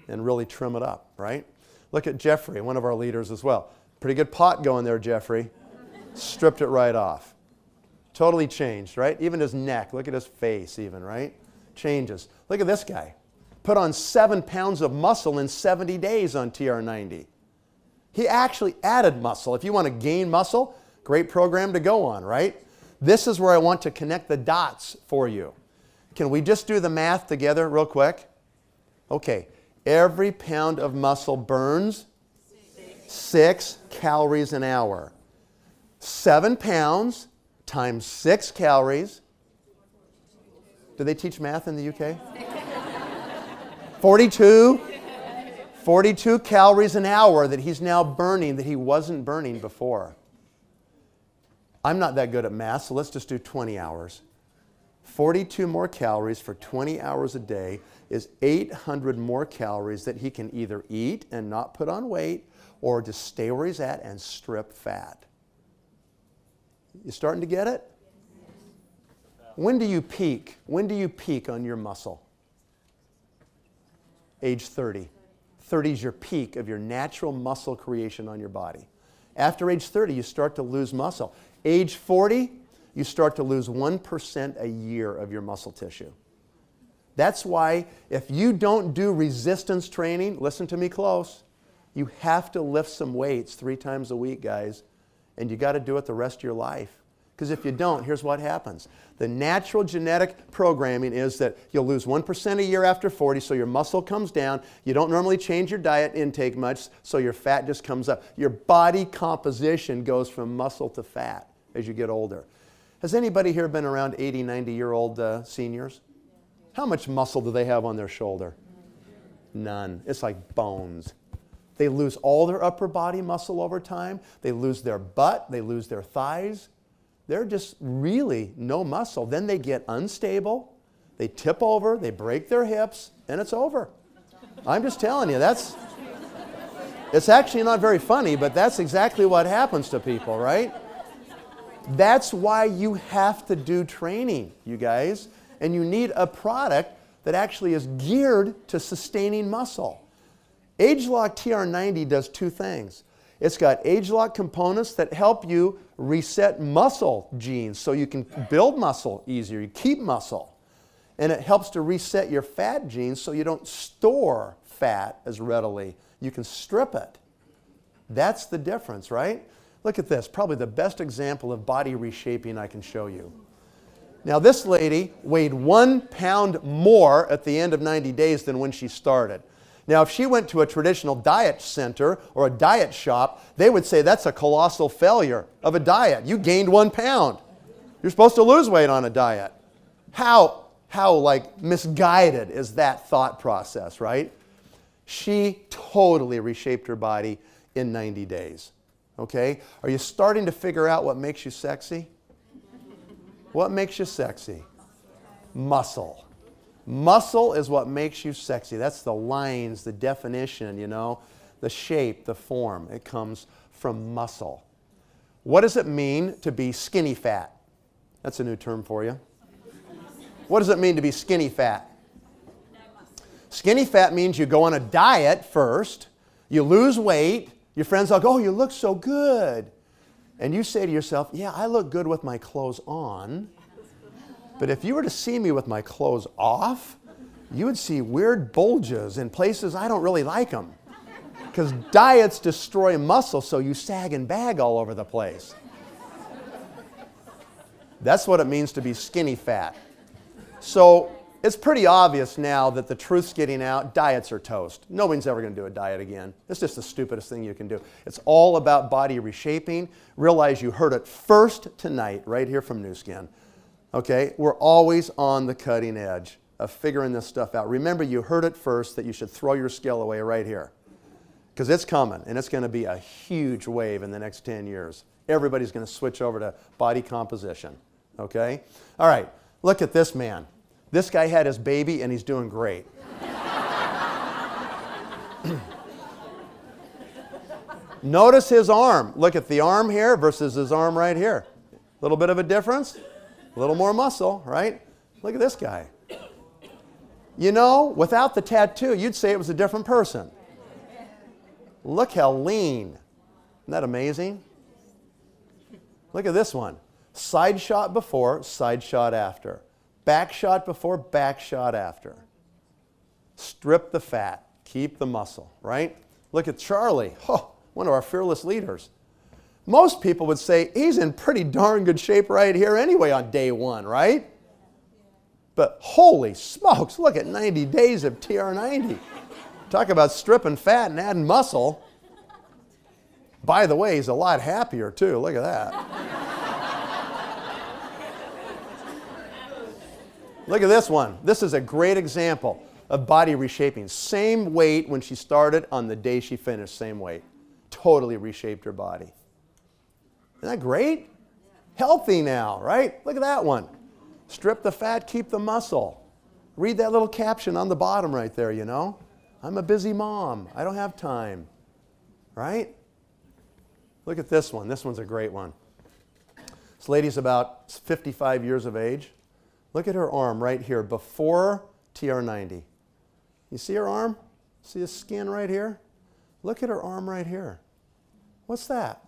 and really trim it up, right? Look at Jeffrey, one of our leaders as well. Pretty good pot going there, Jeffrey. Stripped it right off. Totally changed, right? Even his neck. Look at his face even, right? Changes. Look at this guy. Put on 7 pounds of muscle in 70 days on TR90. He actually added muscle. If you want to gain muscle, great program to go on, right? This is where I want to connect the dots for you. Can we just do the math together real quick? Okay. Every pound of muscle burns 6 calories an hour. 7 pounds times 6 calories. Do they teach math in the UK? 42 calories an hour that he's now burning that he wasn't burning before. I'm not that good at math, so let's just do 20 hours. 42 more calories for 20 hours a day is 800 more calories that he can either eat and not put on weight or just stay where he's at and strip fat. You starting to get it? When do you peak? When do you peak on your muscle? Age 30. 30 is your peak of your natural muscle creation on your body. After age 30, you start to lose muscle. Age 40, you start to lose 1% a year of your muscle tissue. That's why if you don't do resistance training, listen to me close, You have to lift some weights 3 times a week, guys, and you got to do it the rest of your life. Because if you don't, here's what happens. The natural genetic programming is that you'll lose 1% a year after 40, so your muscle comes down. You don't normally change your diet intake much, so your fat just comes up. Your body composition goes from muscle to fat as you get older. Has anybody here been around 80, 90-year-old seniors? How much muscle do they have on their shoulder? None. It's like bones. They lose all their upper body muscle over time. They lose their butt. They lose their thighs. They're just really no muscle. Then they get unstable. They tip over. They break their hips, and it's over. I'm just telling you, it's actually not very funny, but that's exactly what happens to people, right? That's why you have to do training, you guys. And you need a product that actually is geared to sustaining muscle. AgeLock TR90 does 2 things. It's got AgeLock components that help you reset muscle genes so you can build muscle easier, you keep muscle. And it helps to reset your fat genes so you don't store fat as readily. You can strip it. That's the difference, right? Look at this, probably the best example of body reshaping I can show you. Now this lady weighed 1 pound more at the end of 90 days than when she started. Now, if she went to a traditional diet center or a diet shop, they would say that's a colossal failure of a diet. You gained 1 pound. You're supposed to lose weight on a diet. How like misguided is that thought process, right? She totally reshaped her body in 90 days. Okay? Are you starting to figure out what makes you sexy? What makes you sexy? Muscle. Muscle is what makes you sexy. That's the lines, the definition, you know, the shape, the form. It comes from muscle. What does it mean to be skinny fat? That's a new term for you. What does it mean to be skinny fat? Skinny fat means you go on a diet first, you lose weight, your friends all go, oh, you look so good. And you say to yourself, yeah, I look good with my clothes on. But if you were to see me with my clothes off, you would see weird bulges in places I don't really like them. Because diets destroy muscle, so you sag and bag all over the place. That's what it means to be skinny fat. So it's pretty obvious now that the truth's getting out. Diets are toast. Nobody's ever going to do a diet again. It's just the stupidest thing you can do. It's all about body reshaping. Realize you heard it first tonight, right here from New Skin. Okay, we're always on the cutting edge of figuring this stuff out. Remember, you heard it first that you should throw your scale away right here. Because it's coming, and it's going to be a huge wave in the next 10 years. Everybody's going to switch over to body composition. Okay? All right, look at this man. This guy had his baby, and he's doing great. Notice his arm. Look at the arm here versus his arm right here. A little bit of a difference. A little more muscle, right? Look at this guy. You know, without the tattoo, you'd say it was a different person. Look how lean. Isn't that amazing? Look at this one. Side shot before, side shot after. Back shot before, back shot after. Strip the fat. Keep the muscle, right? Look at Charlie. Oh, one of our fearless leaders. Most people would say he's in pretty darn good shape right here anyway on day 1, right? But holy smokes, look at 90 days of TR90. Talk about stripping fat and adding muscle. By the way, he's a lot happier too. Look at that. Look at this one. This is a great example of body reshaping. Same weight when she started, on the day she finished, same weight. Totally reshaped her body. Isn't that great? Healthy now, right? Look at that one. Strip the fat, keep the muscle. Read that little caption on the bottom right there, you know. I'm a busy mom. I don't have time. Right? Look at this one. This one's a great one. This lady's about 55 years of age. Look at her arm right here before TR90. You see her arm? See the skin right here? Look at her arm right here. What's that?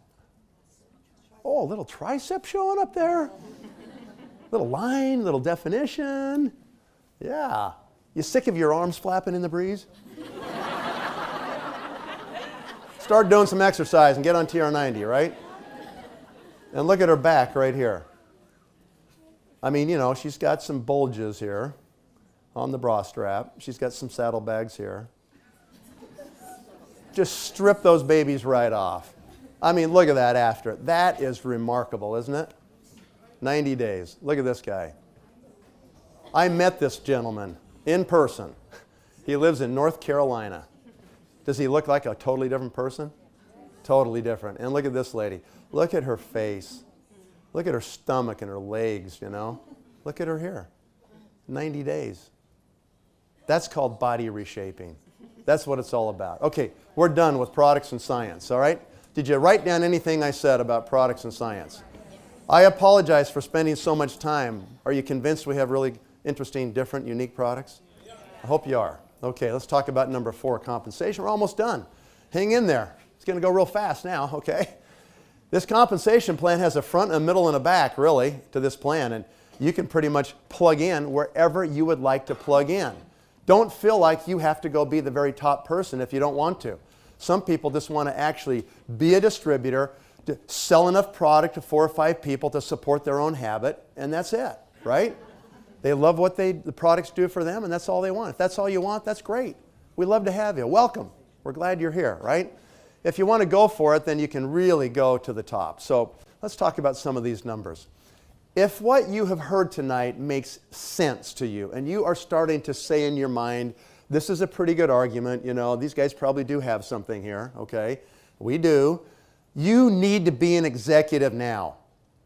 Oh, a little tricep showing up there. Little line, little definition. Yeah. You sick of your arms flapping in the breeze? Start doing some exercise and get on TR90, right? And look at her back right here. I mean, you know, she's got some bulges here on the bra strap. She's got some saddlebags here. Just strip those babies right off. I mean, look at that after. That is remarkable, isn't it? 90 days. Look at this guy. I met this gentleman in person. He lives in North Carolina. Does he look like a totally different person? Totally different. And look at this lady. Look at her face. Look at her stomach and her legs, you know. Look at her here. 90 days. That's called body reshaping. That's what it's all about. Okay, we're done with products and science, all right? Did you write down anything I said about products and science? I apologize for spending so much time. Are you convinced we have really interesting, different, unique products? I hope you are. Okay, let's talk about number 4, compensation. We're almost done. Hang in there. It's going to go real fast now, okay? This compensation plan has a front, a middle, and a back, really, to this plan. And you can pretty much plug in wherever you would like to plug in. Don't feel like you have to go be the very top person if you don't want to. Some people just want to actually be a distributor, to sell enough product to 4 or 5 people to support their own habit, and that's it, right? They love what the products do for them, and that's all they want. If that's all you want, that's great. We love to have you. Welcome. We're glad you're here, right? If you want to go for it, then you can really go to the top. So let's talk about some of these numbers. If what you have heard tonight makes sense to you, and you are starting to say in your mind, this is a pretty good argument, you know, these guys probably do have something here, okay? We do. You need to be an executive now.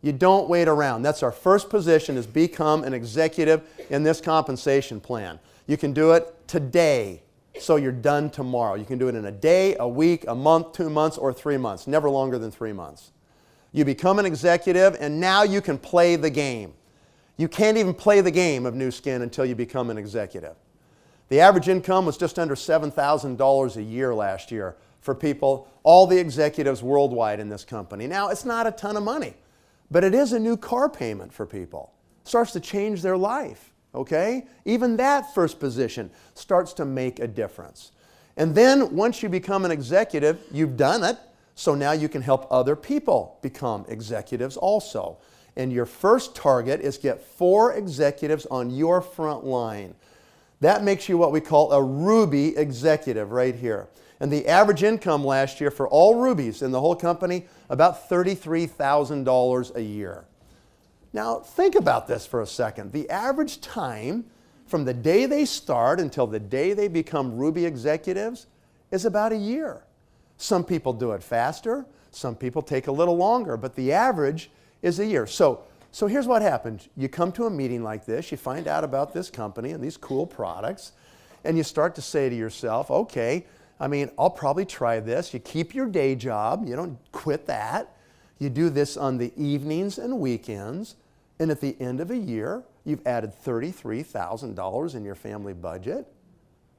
You don't wait around. That's our first position, is become an executive in this compensation plan. You can do it today, so you're done tomorrow. You can do it in a day, a week, a month, 2 months, or 3 months. Never longer than 3 months. You become an executive, and now you can play the game. You can't even play the game of new skin until you become an executive. The average income was just under $7,000 a year last year for people, all the executives worldwide in this company. Now, it's not a ton of money, but it is a new car payment for people. It starts to change their life, okay? Even that first position starts to make a difference. And then once you become an executive, you've done it, so now you can help other people become executives also. And your first target is get 4 executives on your front line. That makes you what we call a Ruby executive right here. And the average income last year for all Rubies in the whole company, about $33,000 a year. Now think about this for a second. The average time from the day they start until the day they become Ruby executives is about a year. Some people do it faster, some people take a little longer, but the average is a year. So here's what happens. You come to a meeting like this, you find out about this company and these cool products, and you start to say to yourself, okay, I mean, I'll probably try this. You keep your day job, you don't quit that. You do this on the evenings and weekends, and at the end of a year, you've added $33,000 in your family budget.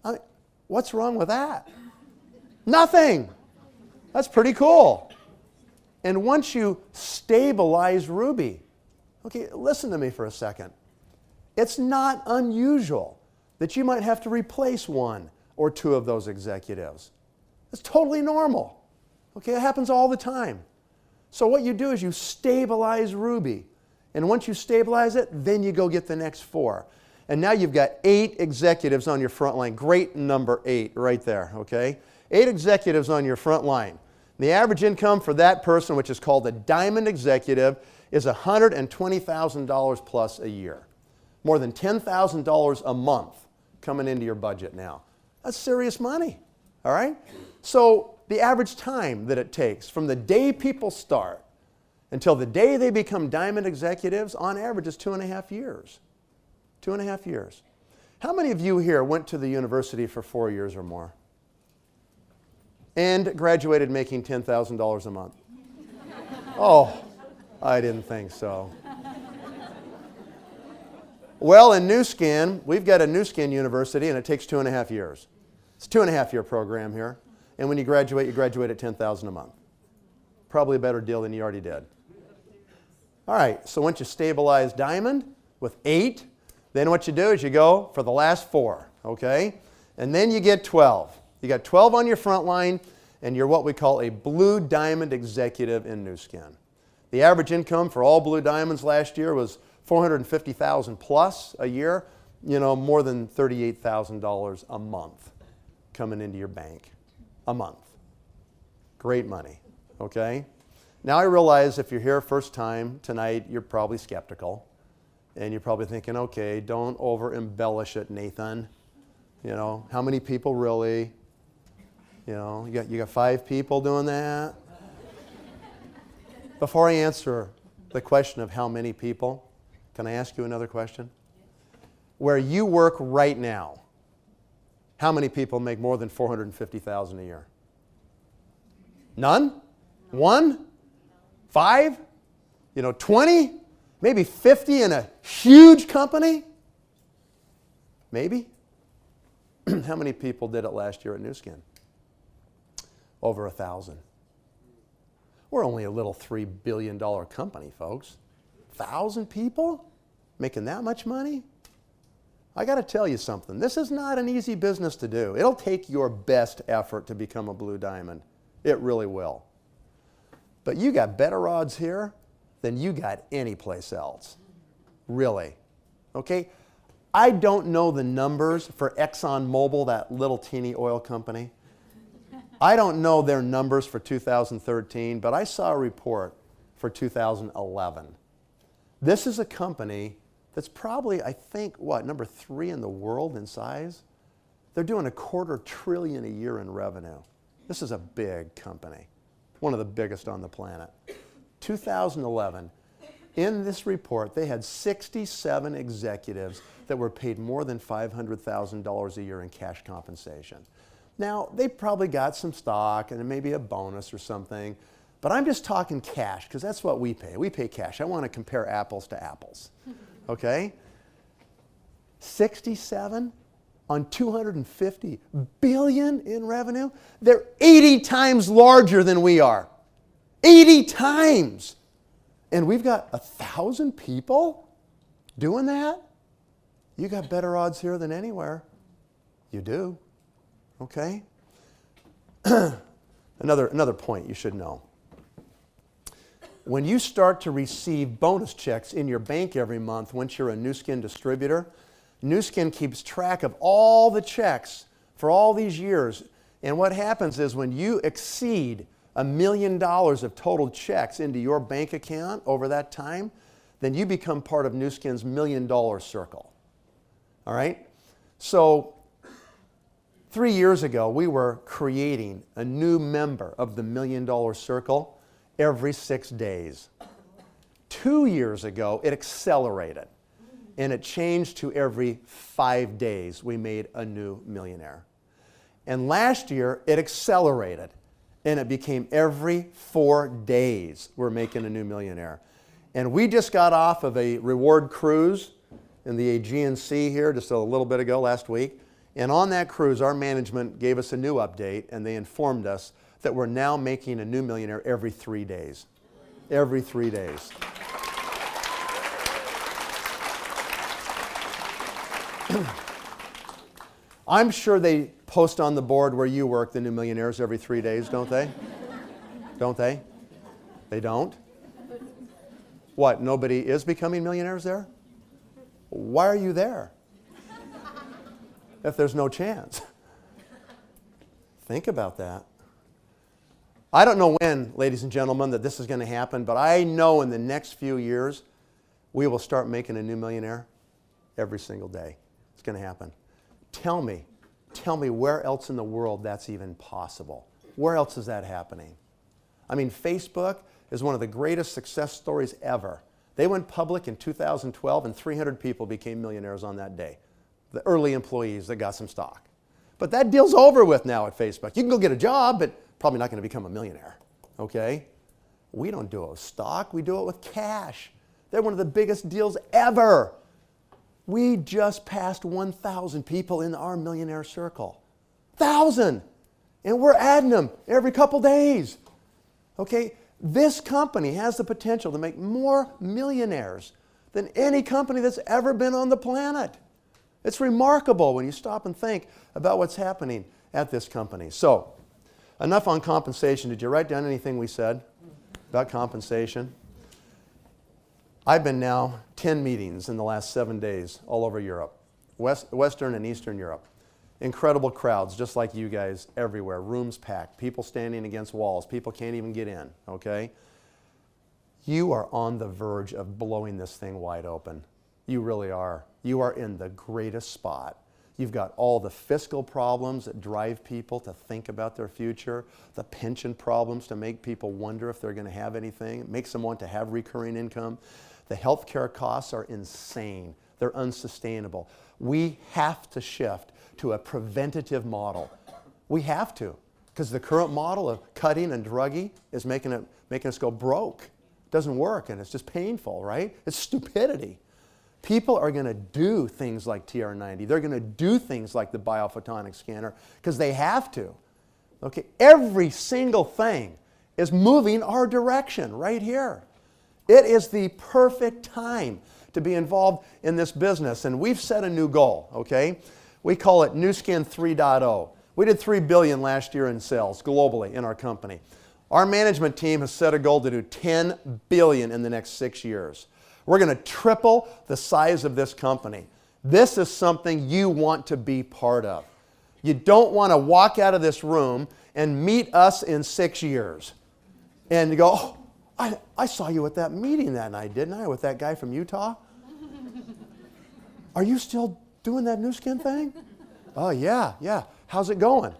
I mean, what's wrong with that? Nothing. That's pretty cool. And once you stabilize Ruby, okay, listen to me for a second. It's not unusual that you might have to replace 1 or 2 of those executives. It's totally normal. Okay, it happens all the time. So what you do is you stabilize Ruby. And once you stabilize it, then you go get the next 4. And now you've got 8 executives on your front line. Great number 8 right there, okay? 8 executives on your front line. The average income for that person, which is called a diamond executive, is $120,000 plus a year. More than $10,000 a month coming into your budget now. That's serious money, all right? So the average time that it takes from the day people start until the day they become diamond executives, on average, is 2.5 years. 2.5 years. How many of you here went to the university for 4 years or more and graduated making $10,000 a month? Oh, I didn't think so. Well, in New Skin, we've got a New Skin university, and it takes 2.5 years. It's a 2.5-year program here, and when you graduate at $10,000 a month. Probably a better deal than you already did. All right, so once you stabilize Diamond with 8, then what you do is you go for the last 4, okay? And then you get 12. You got 12 on your front line, and you're what we call a Blue Diamond executive in Nu Skin. The average income for all Blue Diamonds last year was $450,000 plus a year, more than $38,000 a month coming into your bank a month. Great money, okay? Now I realize if you're here first time tonight, you're probably skeptical. And you're probably thinking, okay, don't over embellish it, Nathan. How many people really? You got 5 people doing that? Before I answer the question of how many people, can I ask you another question? Where you work right now, how many people make more than $450,000 a year? None? 1? 5? 20? Maybe 50 in a huge company? Maybe. How many people did it last year at Nu Skin? Over 1,000. We're only a little $3 billion company, folks. 1,000 people making that much money? I got to tell you something. This is not an easy business to do. It'll take your best effort to become a Blue Diamond. It really will. But you got better odds here than you got anyplace else. Really. Okay? I don't know the numbers for ExxonMobil, that little teeny oil company. I don't know their numbers for 2013, but I saw a report for 2011. This is a company that's probably, I think, number 3 in the world in size? They're doing $250 billion a year in revenue. This is a big company, one of the biggest on the planet. 2011, in this report, they had 67 executives that were paid more than $500,000 a year in cash compensation. Now, they probably got some stock and maybe a bonus or something, but I'm just talking cash because that's what we pay. We pay cash. I want to compare apples to apples, okay? 67 on $250 billion in revenue? They're 80 times larger than we are. 80 times! And we've got 1,000 people doing that? You got better odds here than anywhere. You do. Okay? Another point you should know. When you start to receive bonus checks in your bank every month, once you're a Nu Skin distributor, Nu Skin keeps track of all the checks for all these years. And what happens is when you exceed $1 million of total checks into your bank account over that time, then you become part of Nu Skin's $1 million circle. All right? So 3 years ago, we were creating a new member of the $1 million circle every 6 days. 2 years ago, it accelerated, and it changed to every 5 days we made a new millionaire. And last year, it accelerated, and it became every 4 days we're making a new millionaire. And we just got off of a reward cruise in the Aegean Sea here just a little bit ago, last week. And on that cruise, our management gave us a new update, and they informed us that we're now making a new millionaire every 3 days. Every 3 days. I'm sure they post on the board where you work the new millionaires every 3 days, don't they? Don't they? They don't? What, nobody is becoming millionaires there? Why are you there if there's no chance? Think about that. I don't know when, ladies and gentlemen, that this is going to happen, but I know in the next few years we will start making a new millionaire every single day. It's going to happen. Tell me where else in the world that's even possible. Where else is that happening? I mean, Facebook is one of the greatest success stories ever. They went public in 2012 and 300 people became millionaires on that day. The early employees that got some stock. But that deal's over with now at Facebook. You can go get a job, but probably not going to become a millionaire. Okay? We don't do it with stock. We do it with cash. They're one of the biggest deals ever. We just passed 1,000 people in our millionaire circle. 1,000! And we're adding them every couple days. Okay? This company has the potential to make more millionaires than any company that's ever been on the planet. It's remarkable when you stop and think about what's happening at this company. So, Enough on compensation. Did you write down anything we said about compensation? I've been now 10 meetings in the last 7 days all over Europe, Western and Eastern Europe. Incredible crowds, just like you guys, everywhere. Rooms packed, people standing against walls. People can't even get in, okay? You are on the verge of blowing this thing wide open. You really are. You are in the greatest spot. You've got all the fiscal problems that drive people to think about their future, the pension problems to make people wonder if they're going to have anything. It makes them want to have recurring income. The healthcare costs are insane. They're unsustainable. We have to shift to a preventative model. We have to, because the current model of cutting and druggy is making us go broke. It doesn't work, and it's just painful, right? It's stupidity. People are going to do things like TR90. They're going to do things like the biophotonic scanner because they have to. Okay, every single thing is moving our direction right here. It is the perfect time to be involved in this business, and we've set a new goal, okay? We call it Nu Skin 3.0. We did $3 billion last year in sales globally in our company. Our management team has set a goal to do $10 billion in the next 6 years. We're going to triple the size of this company. This is something you want to be part of. You don't want to walk out of this room and meet us in 6 years and you go, oh, I saw you at that meeting that night, didn't I, with that guy from Utah? Are you still doing that Nu Skin thing? Oh, yeah. How's it going?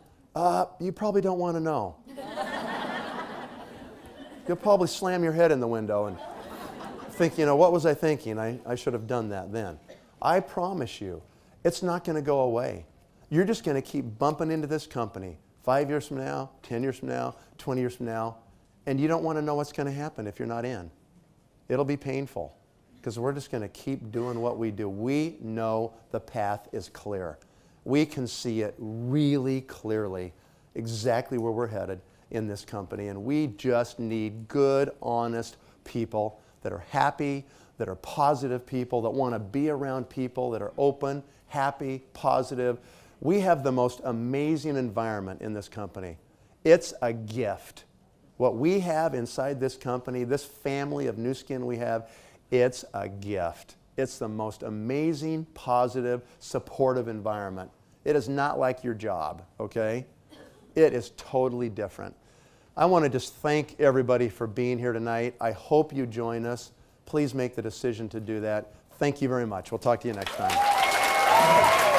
You probably don't want to know. You'll probably slam your head in the window and think, what was I thinking? I should have done that then. I promise you, it's not going to go away. You're just going to keep bumping into this company 5 years from now, 10 years from now, 20 years from now, and you don't want to know what's going to happen if you're not in. It'll be painful because we're just going to keep doing what we do. We know the path is clear. We can see it really clearly, exactly where we're headed in this company, and we just need good, honest people that are happy, that are positive people, that want to be around people that are open, happy, positive. We have the most amazing environment in this company. It's a gift. What we have inside this company, this family of Nu Skin we have, it's a gift. It's the most amazing, positive, supportive environment. It is not like your job, okay? It is totally different. I want to just thank everybody for being here tonight. I hope you join us. Please make the decision to do that. Thank you very much. We'll talk to you next time.